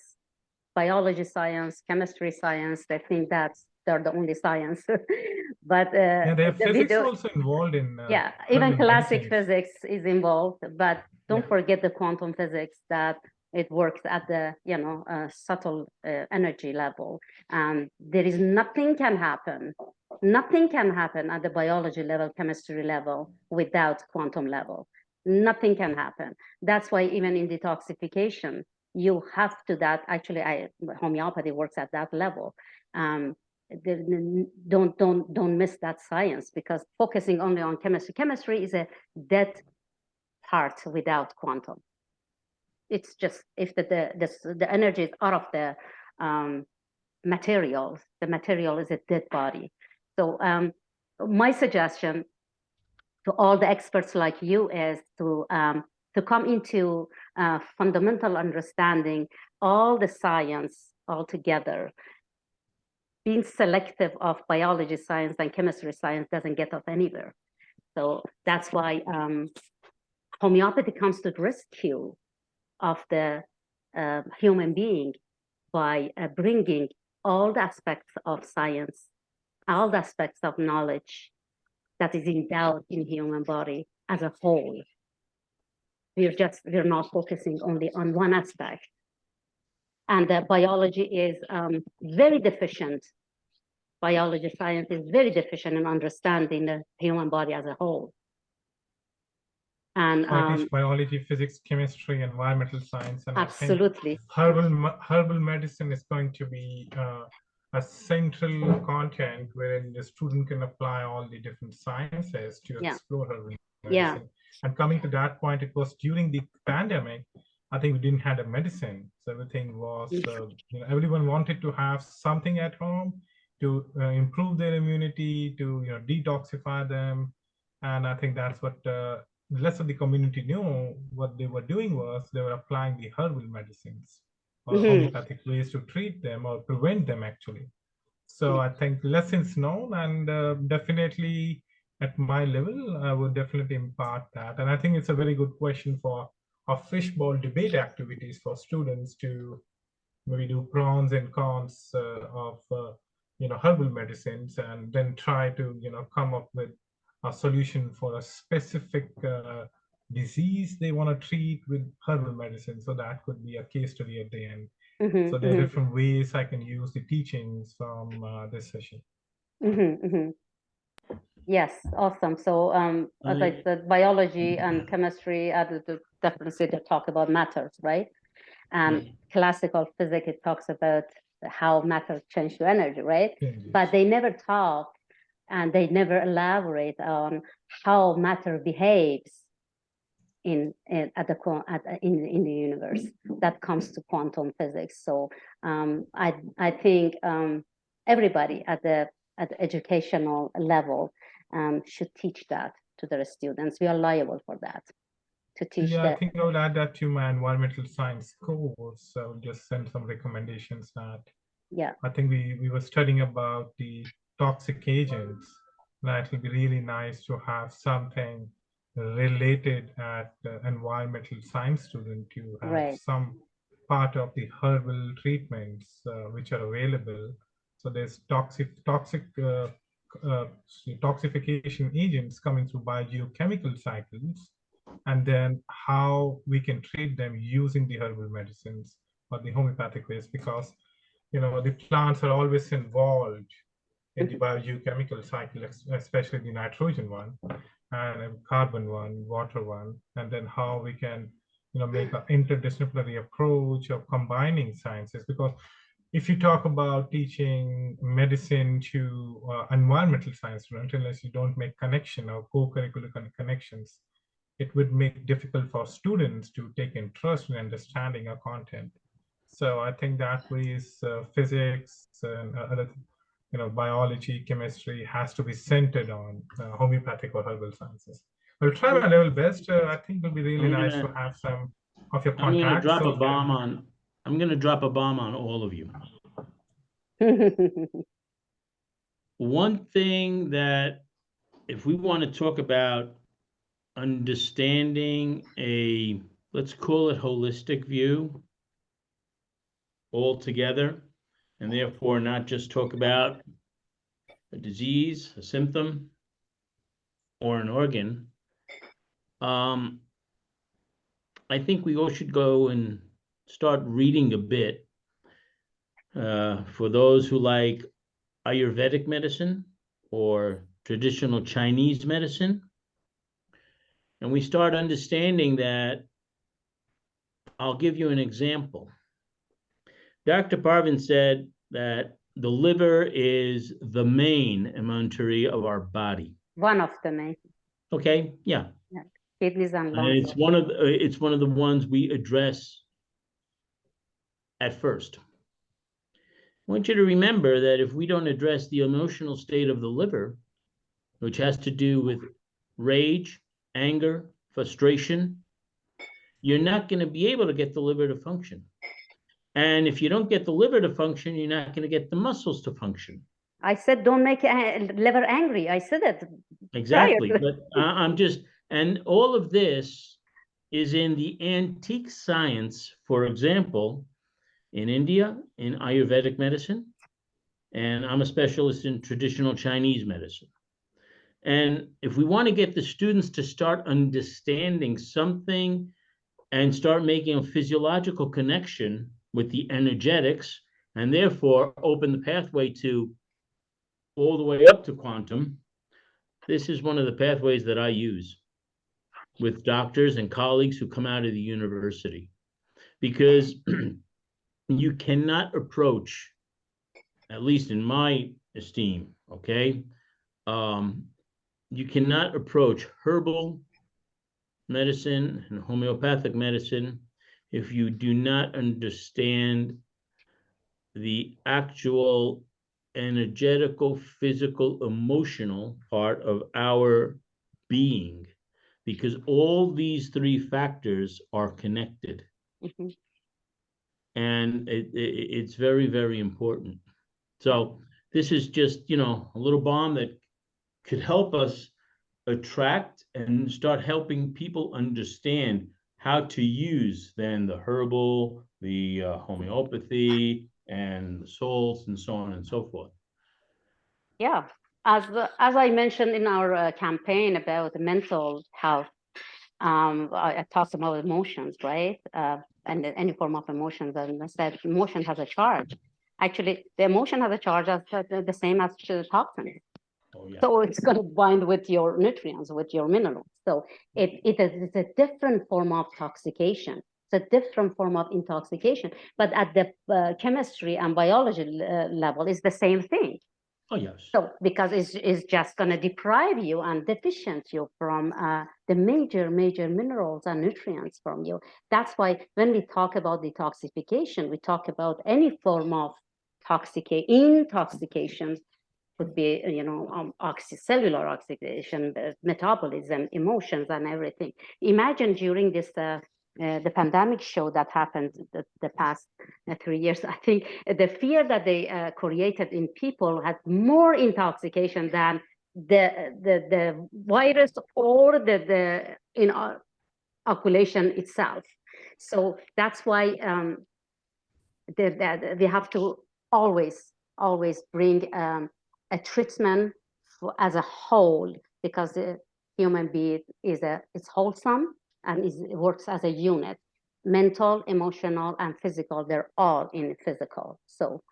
biology science, chemistry science. I think they're the only science. But Yeah, they have we physics do, also involved in yeah, even herbal classic medicines. physics is involved, but don't Yeah. forget the quantum physics, that it works at the subtle energy level. There is nothing can happen at the biology level, chemistry level without quantum level. Nothing can happen. That's why even in detoxification, you have to that. Actually, homeopathy works at that level. Don't miss that science, because focusing only on chemistry is a dead part without quantum. It's just if the energy is out of the material, the material is a dead body. So my suggestion to all the experts like you is to come into fundamental understanding all the science all together. Being selective of biology science and chemistry science doesn't get us anywhere. So that's why homeopathy comes to the rescue of the human being by bringing all the aspects of science, all the aspects of knowledge that is endowed in human body as a whole. We're not focusing only on one aspect. And the biology is very deficient. Biology science is very deficient in understanding the human body as a whole. And I teach biology, physics, chemistry, environmental science, and absolutely. I think herbal medicine is going to be a central content wherein the student can apply all the different sciences to explore herbal medicine. And coming to that point, it was during the pandemic. I think we didn't have a medicine, so everything was everyone wanted to have something at home to improve their immunity, to detoxify them, and I think that's what the rest of the community knew. What they were doing was they were applying the herbal medicines or homeopathic ways to treat them or prevent them actually. So I think lessons known, and definitely at my level, I would definitely impart that. And I think it's a very good question for our fishbowl debate activities for students to maybe do pros and cons of herbal medicines, and then try to come up with a solution for a specific disease they want to treat with herbal medicine. So that could be a case study at the end. So there are different ways I can use the teachings from this session. Yes, awesome. So as I said, biology and chemistry definitely they talk about matters, right? And classical physics, it talks about how matter change to energy, right? But they never talk and they never elaborate on how matter behaves in the universe. That comes to quantum physics. So I think everybody at the educational level should teach that to their students. We are liable for that, to teach Yeah, that. I think I would add that to my environmental science course. So just send some recommendations that Yeah. I think we were studying about the toxic agents. That would be really nice to have something related at environmental science student to have Right. some part of the herbal treatments which are available. So there's toxification agents coming through biogeochemical cycles, and then how we can treat them using the herbal medicines or the homeopathic ways, because the plants are always involved in the biogeochemical cycle, especially the nitrogen one and carbon one, water one, and then how we can make an interdisciplinary approach of combining sciences. Because if you talk about teaching medicine to environmental science students, unless you don't make connection or co-curricular connections, it would make difficult for students to take interest in understanding a content. So I think that ways physics and other, biology, chemistry has to be centered on homeopathic or herbal sciences. I'll try my level best. I think it would be really nice to have some of your I'm gonna contacts. drop so a bomb on, I'm gonna drop a bomb on all of you. One thing that, if we want to talk about understanding a, let's call it holistic view altogether, and therefore not just talk about a disease, a symptom, or an organ, I think we all should go and start reading a bit. For those who like Ayurvedic medicine or traditional Chinese medicine, and we start understanding that. I'll give you an example. Dr. Parvin said that the liver is the main inventory of our body. One of the main. Okay, yeah. Kidneys and And lungs. it's one of the ones we address at first. I want you to remember that if we don't address the emotional state of the liver, which has to do with rage, anger, frustration, you're not going to be able to get the liver to function. And if you don't get the liver to function, you're not going to get the muscles to function. I said, don't make liver angry. I said it. Exactly. But I'm just, and all of this is in the antique science, for example, in India, in Ayurvedic medicine, and I'm a specialist in traditional Chinese medicine. And if we want to get the students to start understanding something and start making a physiological connection with the energetics, and therefore open the pathway to all the way up to quantum, this is one of the pathways that I use with doctors and colleagues who come out of the university. Because you cannot approach, at least in my esteem, okay, you cannot approach herbal medicine and homeopathic medicine if you do not understand the actual energetical, physical, emotional part of our being, because all these three factors are connected. Mm-hmm. And it's very, very important. So this is just, a little bomb that could help us attract and start helping people understand how to use then the herbal, the homeopathy, and the salts, and so on and so forth. Yeah, as I mentioned in our campaign about mental health, I talked about emotions, right? And any form of emotions, and I said emotion has a charge. Actually, the emotion has a charge as the same as the toxin. Oh, yeah. So it's going to bind with your nutrients, with your minerals. So it's a different form of toxication. It's a different form of intoxication. But at the chemistry and biology level, it's the same thing. Oh, yes. So because it's just going to deprive you and deficient you from the major minerals and nutrients from you. That's why when we talk about detoxification, we talk about any form of intoxication. Could be, cellular oxidation, metabolism, emotions, and everything. Imagine during this the pandemic show that happened the past 3 years, I think the fear that they created in people had more intoxication than the virus or the inoculation itself. So that's why that we have to always bring a treatment as a whole, because the human being is wholesome and it works as a unit. Mental, emotional, and physical, they're all in physical. So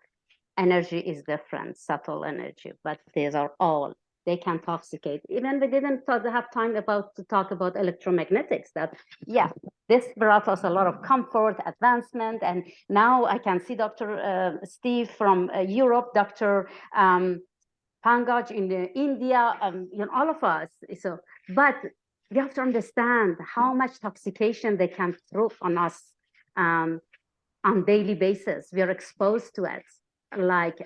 energy is different, subtle energy, but these are all, they can toxicate. Even we didn't have time to talk about electromagnetics, that, yeah, this brought us a lot of comfort, advancement, and now I can see Dr. Steve from Europe, Dr. Pankaj in India, all of us. So, but we have to understand how much toxication they can throw on us on daily basis. We are exposed to it. Like,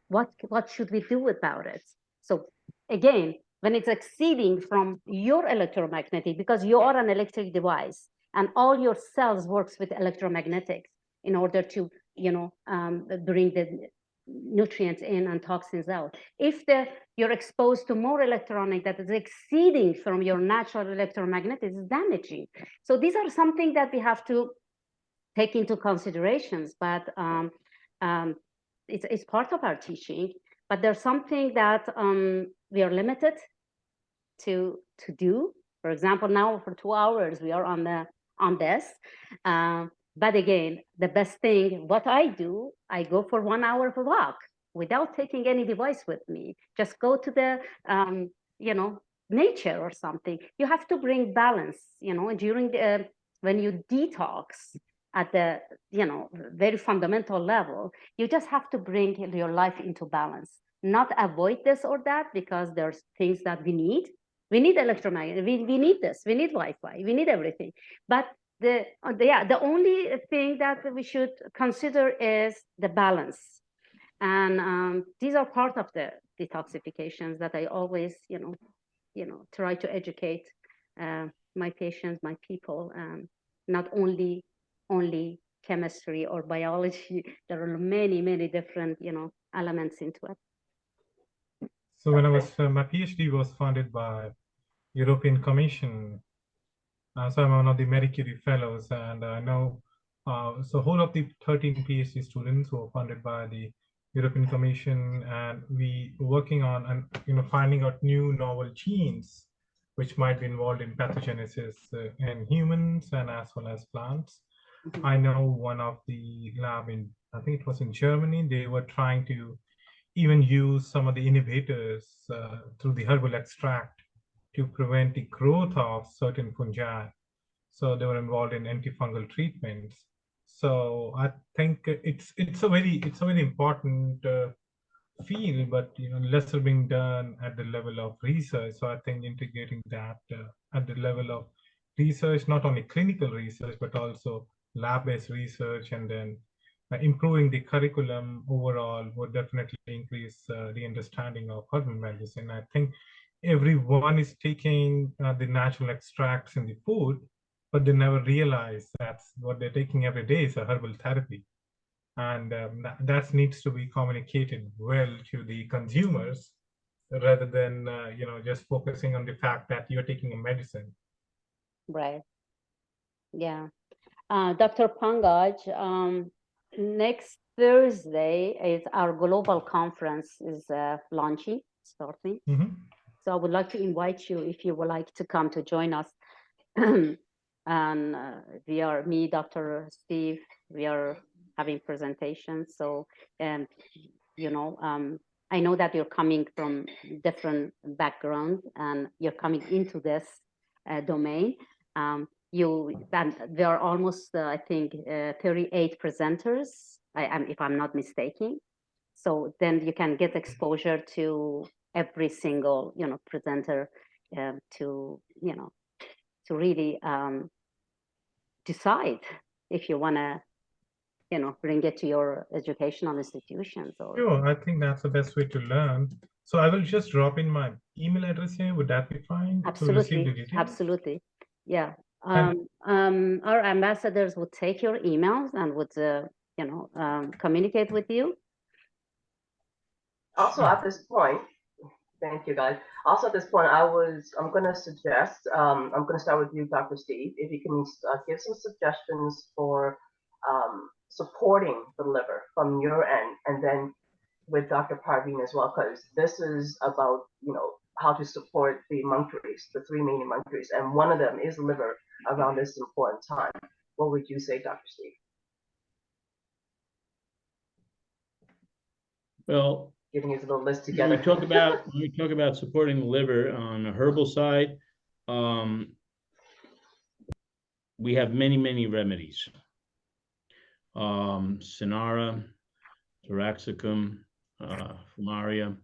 what should we do about it? So again, when it's exceeding from your electromagnetic, because you are an electric device and all your cells works with electromagnetics in order to, bring the nutrients in and toxins out. If you're exposed to more electronic that is exceeding from your natural electromagnetic, it's damaging. So these are something that we have to take into considerations, but it's part of our teaching. But there's something that we are limited to do. For example, now for 2 hours we are on this. But again, the best thing, what I do, I go for 1 hour of a walk without taking any device with me. Just go to the, nature or something. You have to bring balance, during the, when you detox at the, very fundamental level, you just have to bring your life into balance, not avoid this or that, because there's things that we need. We need electromagnetic, we need this, we need Wi-Fi, we need everything. But the only thing that we should consider is the balance. And these are part of the detoxifications that I always, try to educate my patients, my people, not only chemistry or biology. There are many different, elements into it. So when I was, my PhD was funded by European Commission. So I'm one of the Marie Curie fellows, and I know, so whole of the 13 PhD students were funded by the European Commission, and we working on, finding out new novel genes, which might be involved in pathogenesis in humans and as well as plants. Mm-hmm. I know one of the lab in, I think it was in Germany, they were trying to even use some of the inhibitors through the herbal extract to prevent the growth of certain fungi. So they were involved in antifungal treatments. So I think it's a very important field, but lesser being done at the level of research. So I think integrating that at the level of research, not only clinical research but also lab-based research, and then improving the curriculum overall would definitely increase the understanding of herbal medicine. I think everyone is taking the natural extracts in the food, but they never realize that's what they're taking every day is a herbal therapy. And that needs to be communicated well to the consumers rather than, just focusing on the fact that you're taking a medicine. Right. Yeah. Dr. Pankaj, next Thursday is our global conference is launching, starting. Mm-hmm. So I would like to invite you if you would like to come to join us. And we are, me, Dr. Steve, we are having presentations. So, I know that you're coming from different background and you're coming into this domain. There are almost, I think, 38 presenters, if I'm not mistaken. So then you can get exposure to every single, presenter to really decide if you want to, bring it to your educational institutions. Or... Sure, I think that's the best way to learn. So I will just drop in my email address here. Would that be fine? Absolutely, absolutely. Yeah, Our ambassadors would take your emails and would, communicate with you. Also, at this point, thank you, guys. Also, at this point, I'm going to suggest, I'm going to start with you, Dr. Steve, if you can give some suggestions for supporting the liver from your end, and then with Dr. Parveen as well, because this is about, how to support the emuncuries, the three main emuncuries, and one of them is liver around this important time. What would you say, Dr. Steve? Well, Getting his little list when together. we talk about supporting the liver on the herbal side, we have many remedies. Cinara, Taraxacum, Fumaria.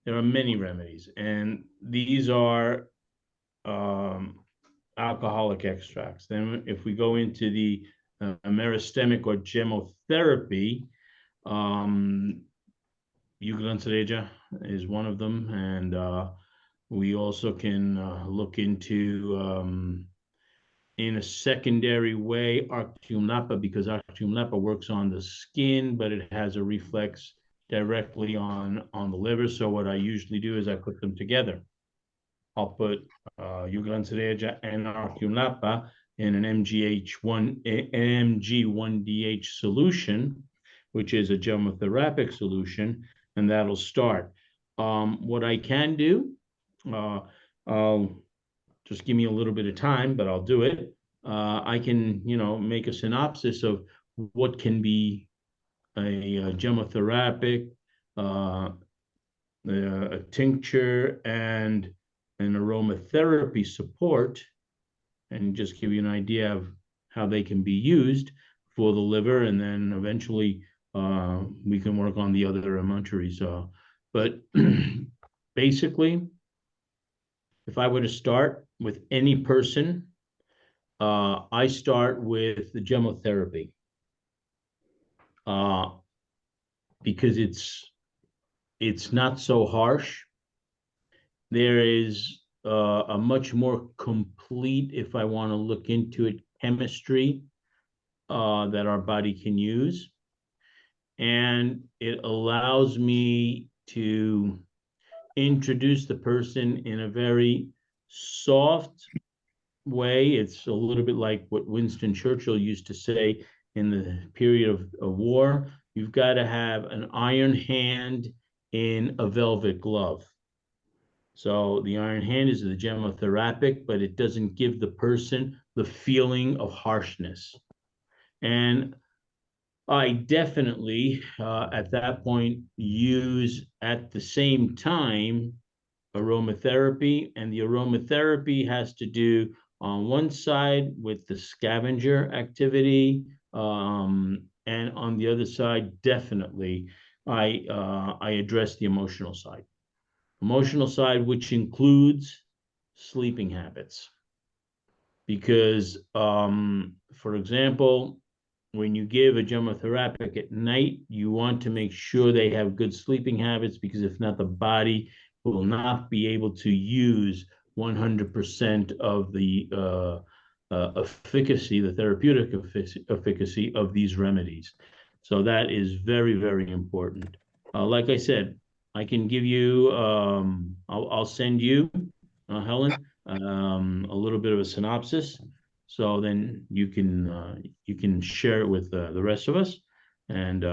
There are many remedies, and these are alcoholic extracts. Then if we go into the meristemic or gemotherapy, Euglantharia is one of them, and we also can look into in a secondary way Arctium Napa, because Arctium Napa works on the skin, but it has a reflex directly on the liver. So what I usually do is I put them together. I'll put Euglantharia and Arctium Napa in an MG1DH solution, which is a gemotherapic solution, and that'll start. What I can do, I'll just give me a little bit of time, but I'll do it. I can, make a synopsis of what can be a gemotherapy, a tincture, and an aromatherapy support, and just give you an idea of how they can be used for the liver, and then eventually we can work on the other emuncuries. But basically, if I were to start with any person, I start with the gemotherapy because it's not so harsh. There is a much more complete, if I want to look into it, chemistry that our body can use. And it allows me to introduce the person in a very soft way. It's a little bit like what Winston Churchill used to say in the period of war. You've got to have an iron hand in a velvet glove. So the iron hand is the gemotherapic, but it doesn't give the person the feeling of harshness. And I definitely, at that point, use at the same time aromatherapy, and the aromatherapy has to do on one side with the scavenger activity, and on the other side, definitely, I address the emotional side. Emotional side, which includes sleeping habits. Because, for example, when you give a gemotherapeutic at night, you want to make sure they have good sleeping habits, because if not, the body will not be able to use 100% of the efficacy, the therapeutic efficacy of these remedies. So that is very important. Like I said, I can give you, I'll send you, Helen, a little bit of a synopsis. So then you can share it with the rest of us, and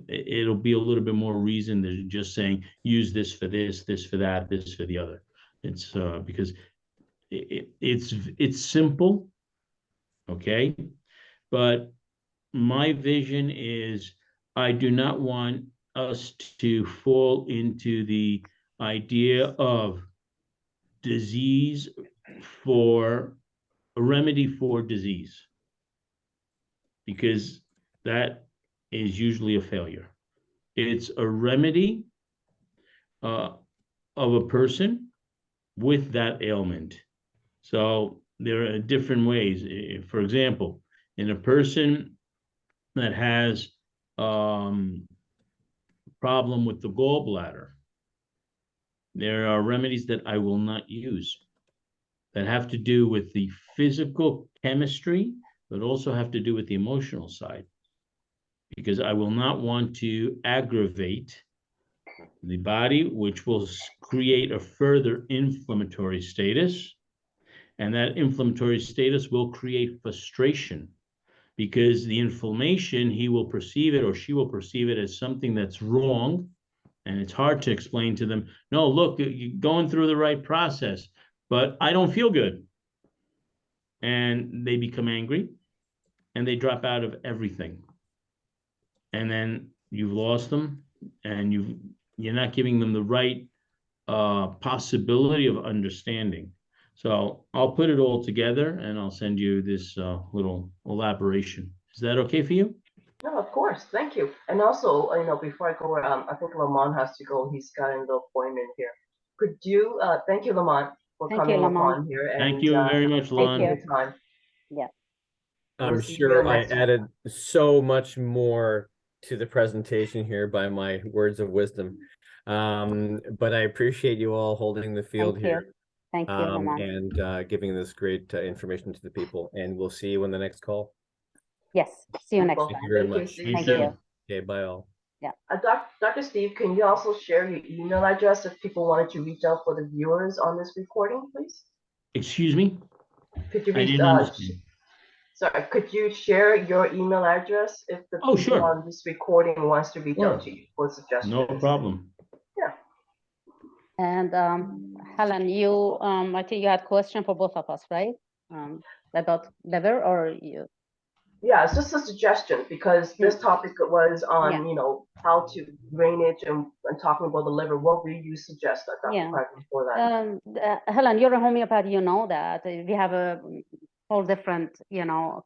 it'll be a little bit more reason than just saying use this for this, this for that, this for the other. It's because it's simple, okay, but my vision is I do not want us to fall into the idea of disease for a remedy for disease, because that is usually a failure. It's a remedy of a person with that ailment. So there are different ways. For example, in a person that has problem with the gallbladder, there are remedies that I will not use. that have to do with the physical chemistry, but also have to do with the emotional side. Because I will not want to aggravate the body, which will create a further inflammatory status. And that inflammatory status will create frustration, because the inflammation, he will perceive it or she will perceive it as something that's wrong. And it's hard to explain to them, no, look, you're going through the right process, but I don't feel good. And they become angry and they drop out of everything. And then you've lost them, and you're not giving them the right possibility of understanding. So I'll put it all together and I'll send you this little elaboration. Is that okay for you? No, of course. Thank you. And also, before I go, I think Lamont has to go. He's got a little appointment here. Could you, thank you, Lamont, for Thank you, coming Lamont. upon here. Thank you very much, Thank you. Lon. Your time. Yeah. I'm We'll see you sure I next week. added so much more to the presentation here by my words of wisdom. But I appreciate you all holding the field Thank you. here Thank you, Lamont. and giving this great information to the people. And we'll see you in the next call. Yes. See you next Well, Thank you time. very thank you. much. See you Thank soon. you. Okay, bye all. Dr. Steve, can you also share your email address if people wanted to reach out for the viewers on this recording, please? Excuse me? Could you I reach, didn't understand. sorry, could you share your email address if the Oh, people sure. on this recording wants to reach out Sure. to you for suggestions? No problem. And Helen, you, I think you had a question for both of us, right? About liver, or you? Yeah, it's just a suggestion because this topic was on, how to drainage and talking about the liver. What would you suggest, Dr. Yeah. Parkin, for that? Helen, you're a homeopath, you know that we have a whole different,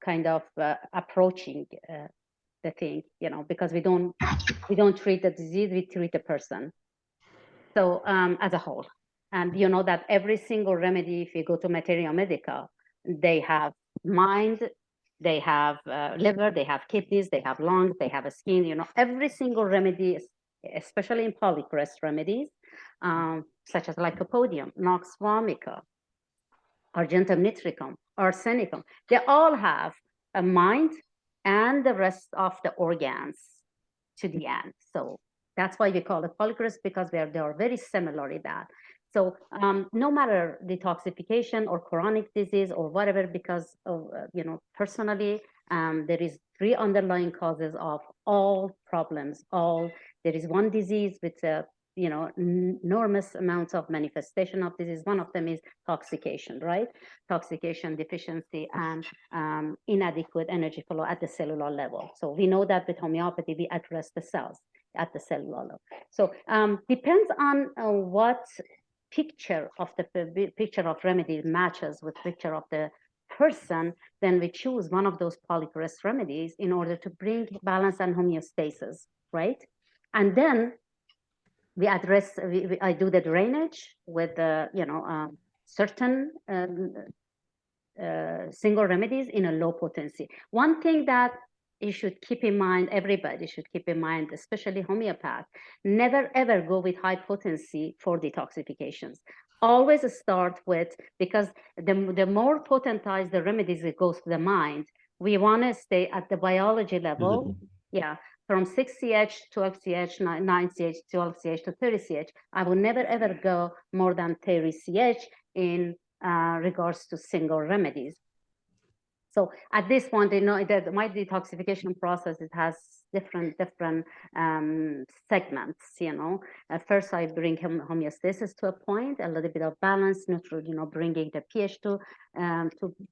kind of approaching the thing, because we don't treat the disease, we treat the person. So as a whole, and you know that every single remedy, if you go to Materia Medica, they have mind, they have liver, they have kidneys, they have lungs, they have a skin, every single remedy, especially in polycrest remedies, such as Lycopodium, Nox vomica, Argentum nitricum, arsenicum, they all have a mind and the rest of the organs to the end. So that's why we call it polycrest, because they are very similar in that. So no matter detoxification or chronic disease or whatever, because of, personally, there is 3 underlying causes of all problems. There is one disease with enormous amounts of manifestation of disease. One of them is toxication, right? Toxication, deficiency, and inadequate energy flow at the cellular level. So we know that with homeopathy, we address the cells at the cellular level. So depends on what picture of remedy matches with picture of the person, then we choose one of those polycrest remedies in order to bring balance and homeostasis, right? And then we address, I do the drainage with certain single remedies in a low potency. One thing that you should keep in mind, everybody should keep in mind, especially homeopath, never ever go with high potency for detoxifications. Always start with, because the more potentized the remedies it goes to the mind, we want to stay at the biology level. Yeah, from 6CH, 12CH, 9CH, 12CH to 30CH. I will never ever go more than 30CH in regards to single remedies. So at this point, that my detoxification process, it has different segments. First I bring homeostasis to a point, a little bit of balance, neutral, bringing the pH to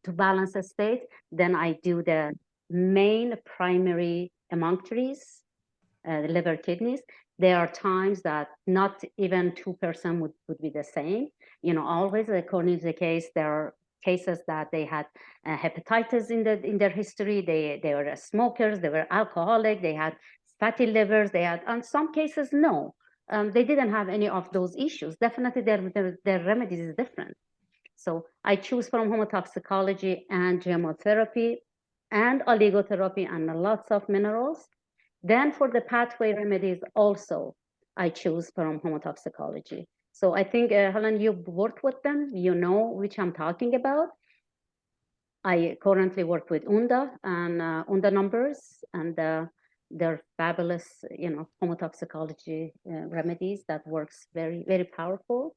balance a state. Then I do the main primary emunctories, the liver, kidneys. There are times that not even 2% would be the same. Always according to the case, there are cases that they had hepatitis in their history. They were smokers, they were alcoholic, they had fatty livers, they had, in some cases, no. They didn't have any of those issues. Definitely their remedies is different. So I choose from homotoxicology and gemotherapy and oligotherapy and lots of minerals. Then for the pathway remedies also, I choose from homotoxicology. So I think, Helen, you've worked with them, you know which I'm talking about. I currently work with UNDA and UNDA numbers, and they're fabulous, homotoxicology remedies that works very, very powerful.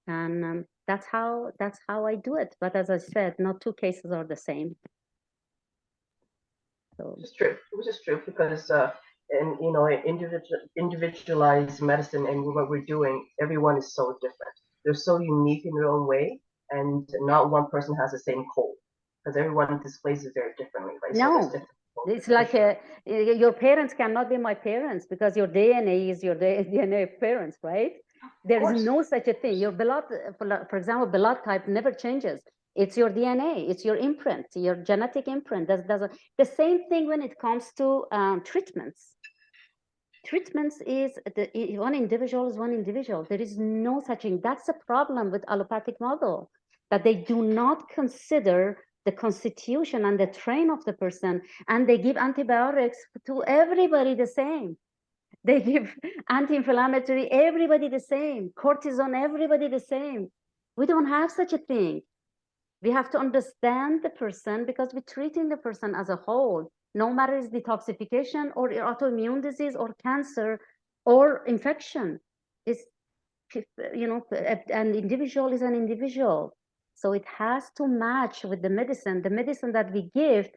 And that's how I do it. But as I said, not two cases are the same. So Which is true because in individualized medicine and what we're doing, everyone is so different. They're so unique in their own way, and not one person has the same cold because everyone displays it very differently, right? no, So it's like your parents cannot be my parents because your DNA is your DNA of parents, right? There is no such a thing. Your blood, for example, blood type never changes. It's your DNA, it's your imprint, your genetic imprint. The same thing when it comes to treatments. Treatments is one individual is one individual. There is no such thing. That's the problem with allopathic model, that they do not consider the constitution and the train of the person, and they give antibiotics to everybody the same. They give anti-inflammatory, everybody the same. Cortisone, everybody the same. We don't have such a thing. We have to understand the person because we're treating the person as a whole, no matter it's detoxification or autoimmune disease or cancer or infection. It's, an individual is an individual. So it has to match with the medicine. The medicine that we give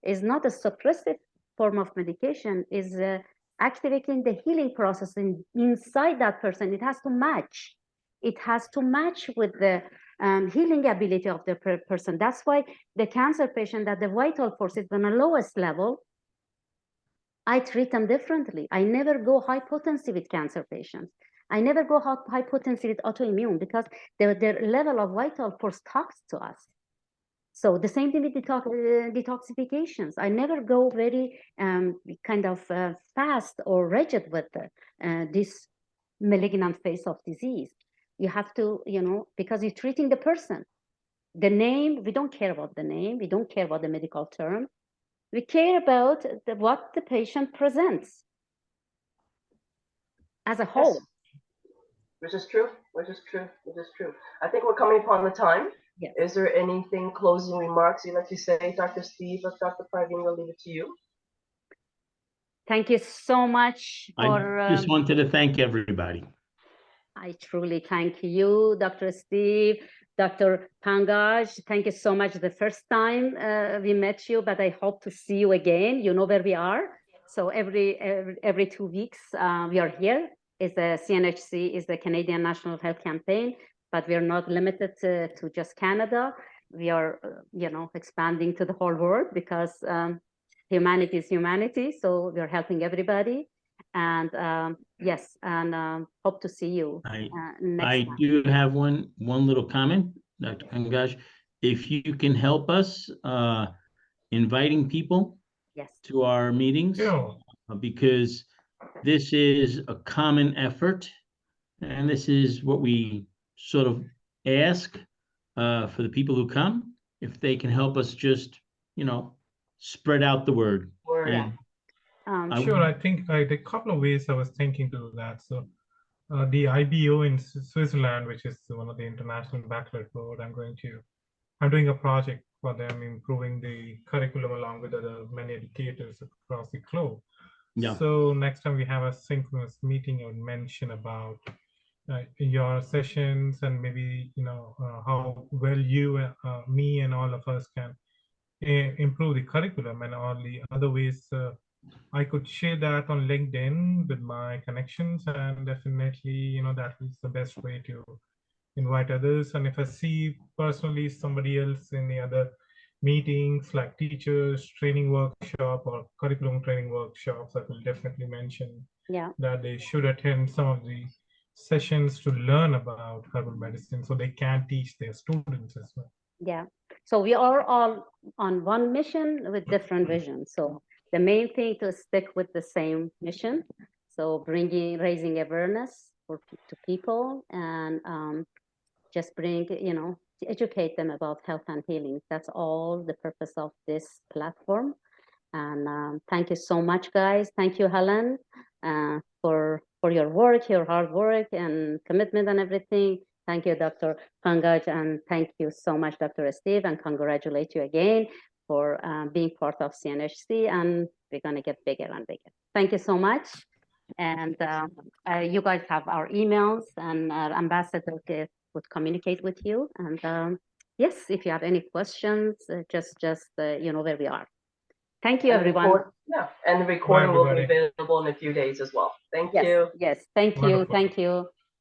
is not a suppressive form of medication, is activating the healing process inside that person. It has to match. It has to match with the healing ability of the person. That's why the cancer patient that the vital force is on the lowest level, I treat them differently. I never go high potency with cancer patients. I never go high potency with autoimmune because their level of vital force talks to us. So the same thing with detoxifications. I never go very kind of fast or rigid with this malignant phase of disease. You have to, because you're treating the person. The name, we don't care about the name. We don't care about the medical term. We care about what the patient presents as a whole. Yes. Which is true. I think we're coming upon the time. Yes. Is there anything, closing remarks you'd like to say, Dr. Steve or Dr. Parveen? We'll leave it to you. Thank you so much for. I just wanted to thank everybody. I truly thank you, Dr. Steve, Dr. Pangaj. Thank you so much. The first time we met you, but I hope to see you again. You know where we are. So every 2 weeks we are here. Is the C.N.H.C. is the Canadian National Health Campaign, but we are not limited to just Canada. We are, expanding to the whole world because humanity is humanity. So we are helping everybody. And yes, and hope to see you next time. Do have one little comment, Dr. Pangaj. If you can help us inviting people to our meetings, because this is a common effort, and this is what we sort of ask for the people who come, if they can help us just, spread out the word. Sure, I think there are a couple of ways I was thinking to that. So the IBO in Switzerland, which is one of the international baccalaureate board, I'm doing a project for them, improving the curriculum along with other many educators across the globe. Yeah. So next time we have a synchronous meeting, I would mention about your sessions and maybe, how well you, me and all of us can improve the curriculum, and all the other ways I could share that on LinkedIn with my connections, and definitely, that is the best way to invite others. And if I see personally somebody else in the other meetings like teachers training workshop or curriculum training workshops, I will definitely mention that they should attend some of the sessions to learn about herbal medicine so they can teach their students as well. Yeah, so we are all on one mission with different visions. So the main thing to stick with the same mission. So raising awareness to people, and just educate them about health and healing. That's all the purpose of this platform. And thank you so much, guys. Thank you, Helen, for for your work, your hard work and commitment and everything. Thank you, Dr. Pankaj, and thank you so much, Dr. Steve, and congratulate you again for being part of C.N.H.C, and we're going to get bigger and bigger. Thank you so much. And you guys have our emails, and our ambassador would communicate with you. And yes, if you have any questions, just you know where we are. Thank you, everyone. And the recording will be everybody. available in a few days as well. Thank Yes, you. yes. Thank you. Wonderful. Thank you.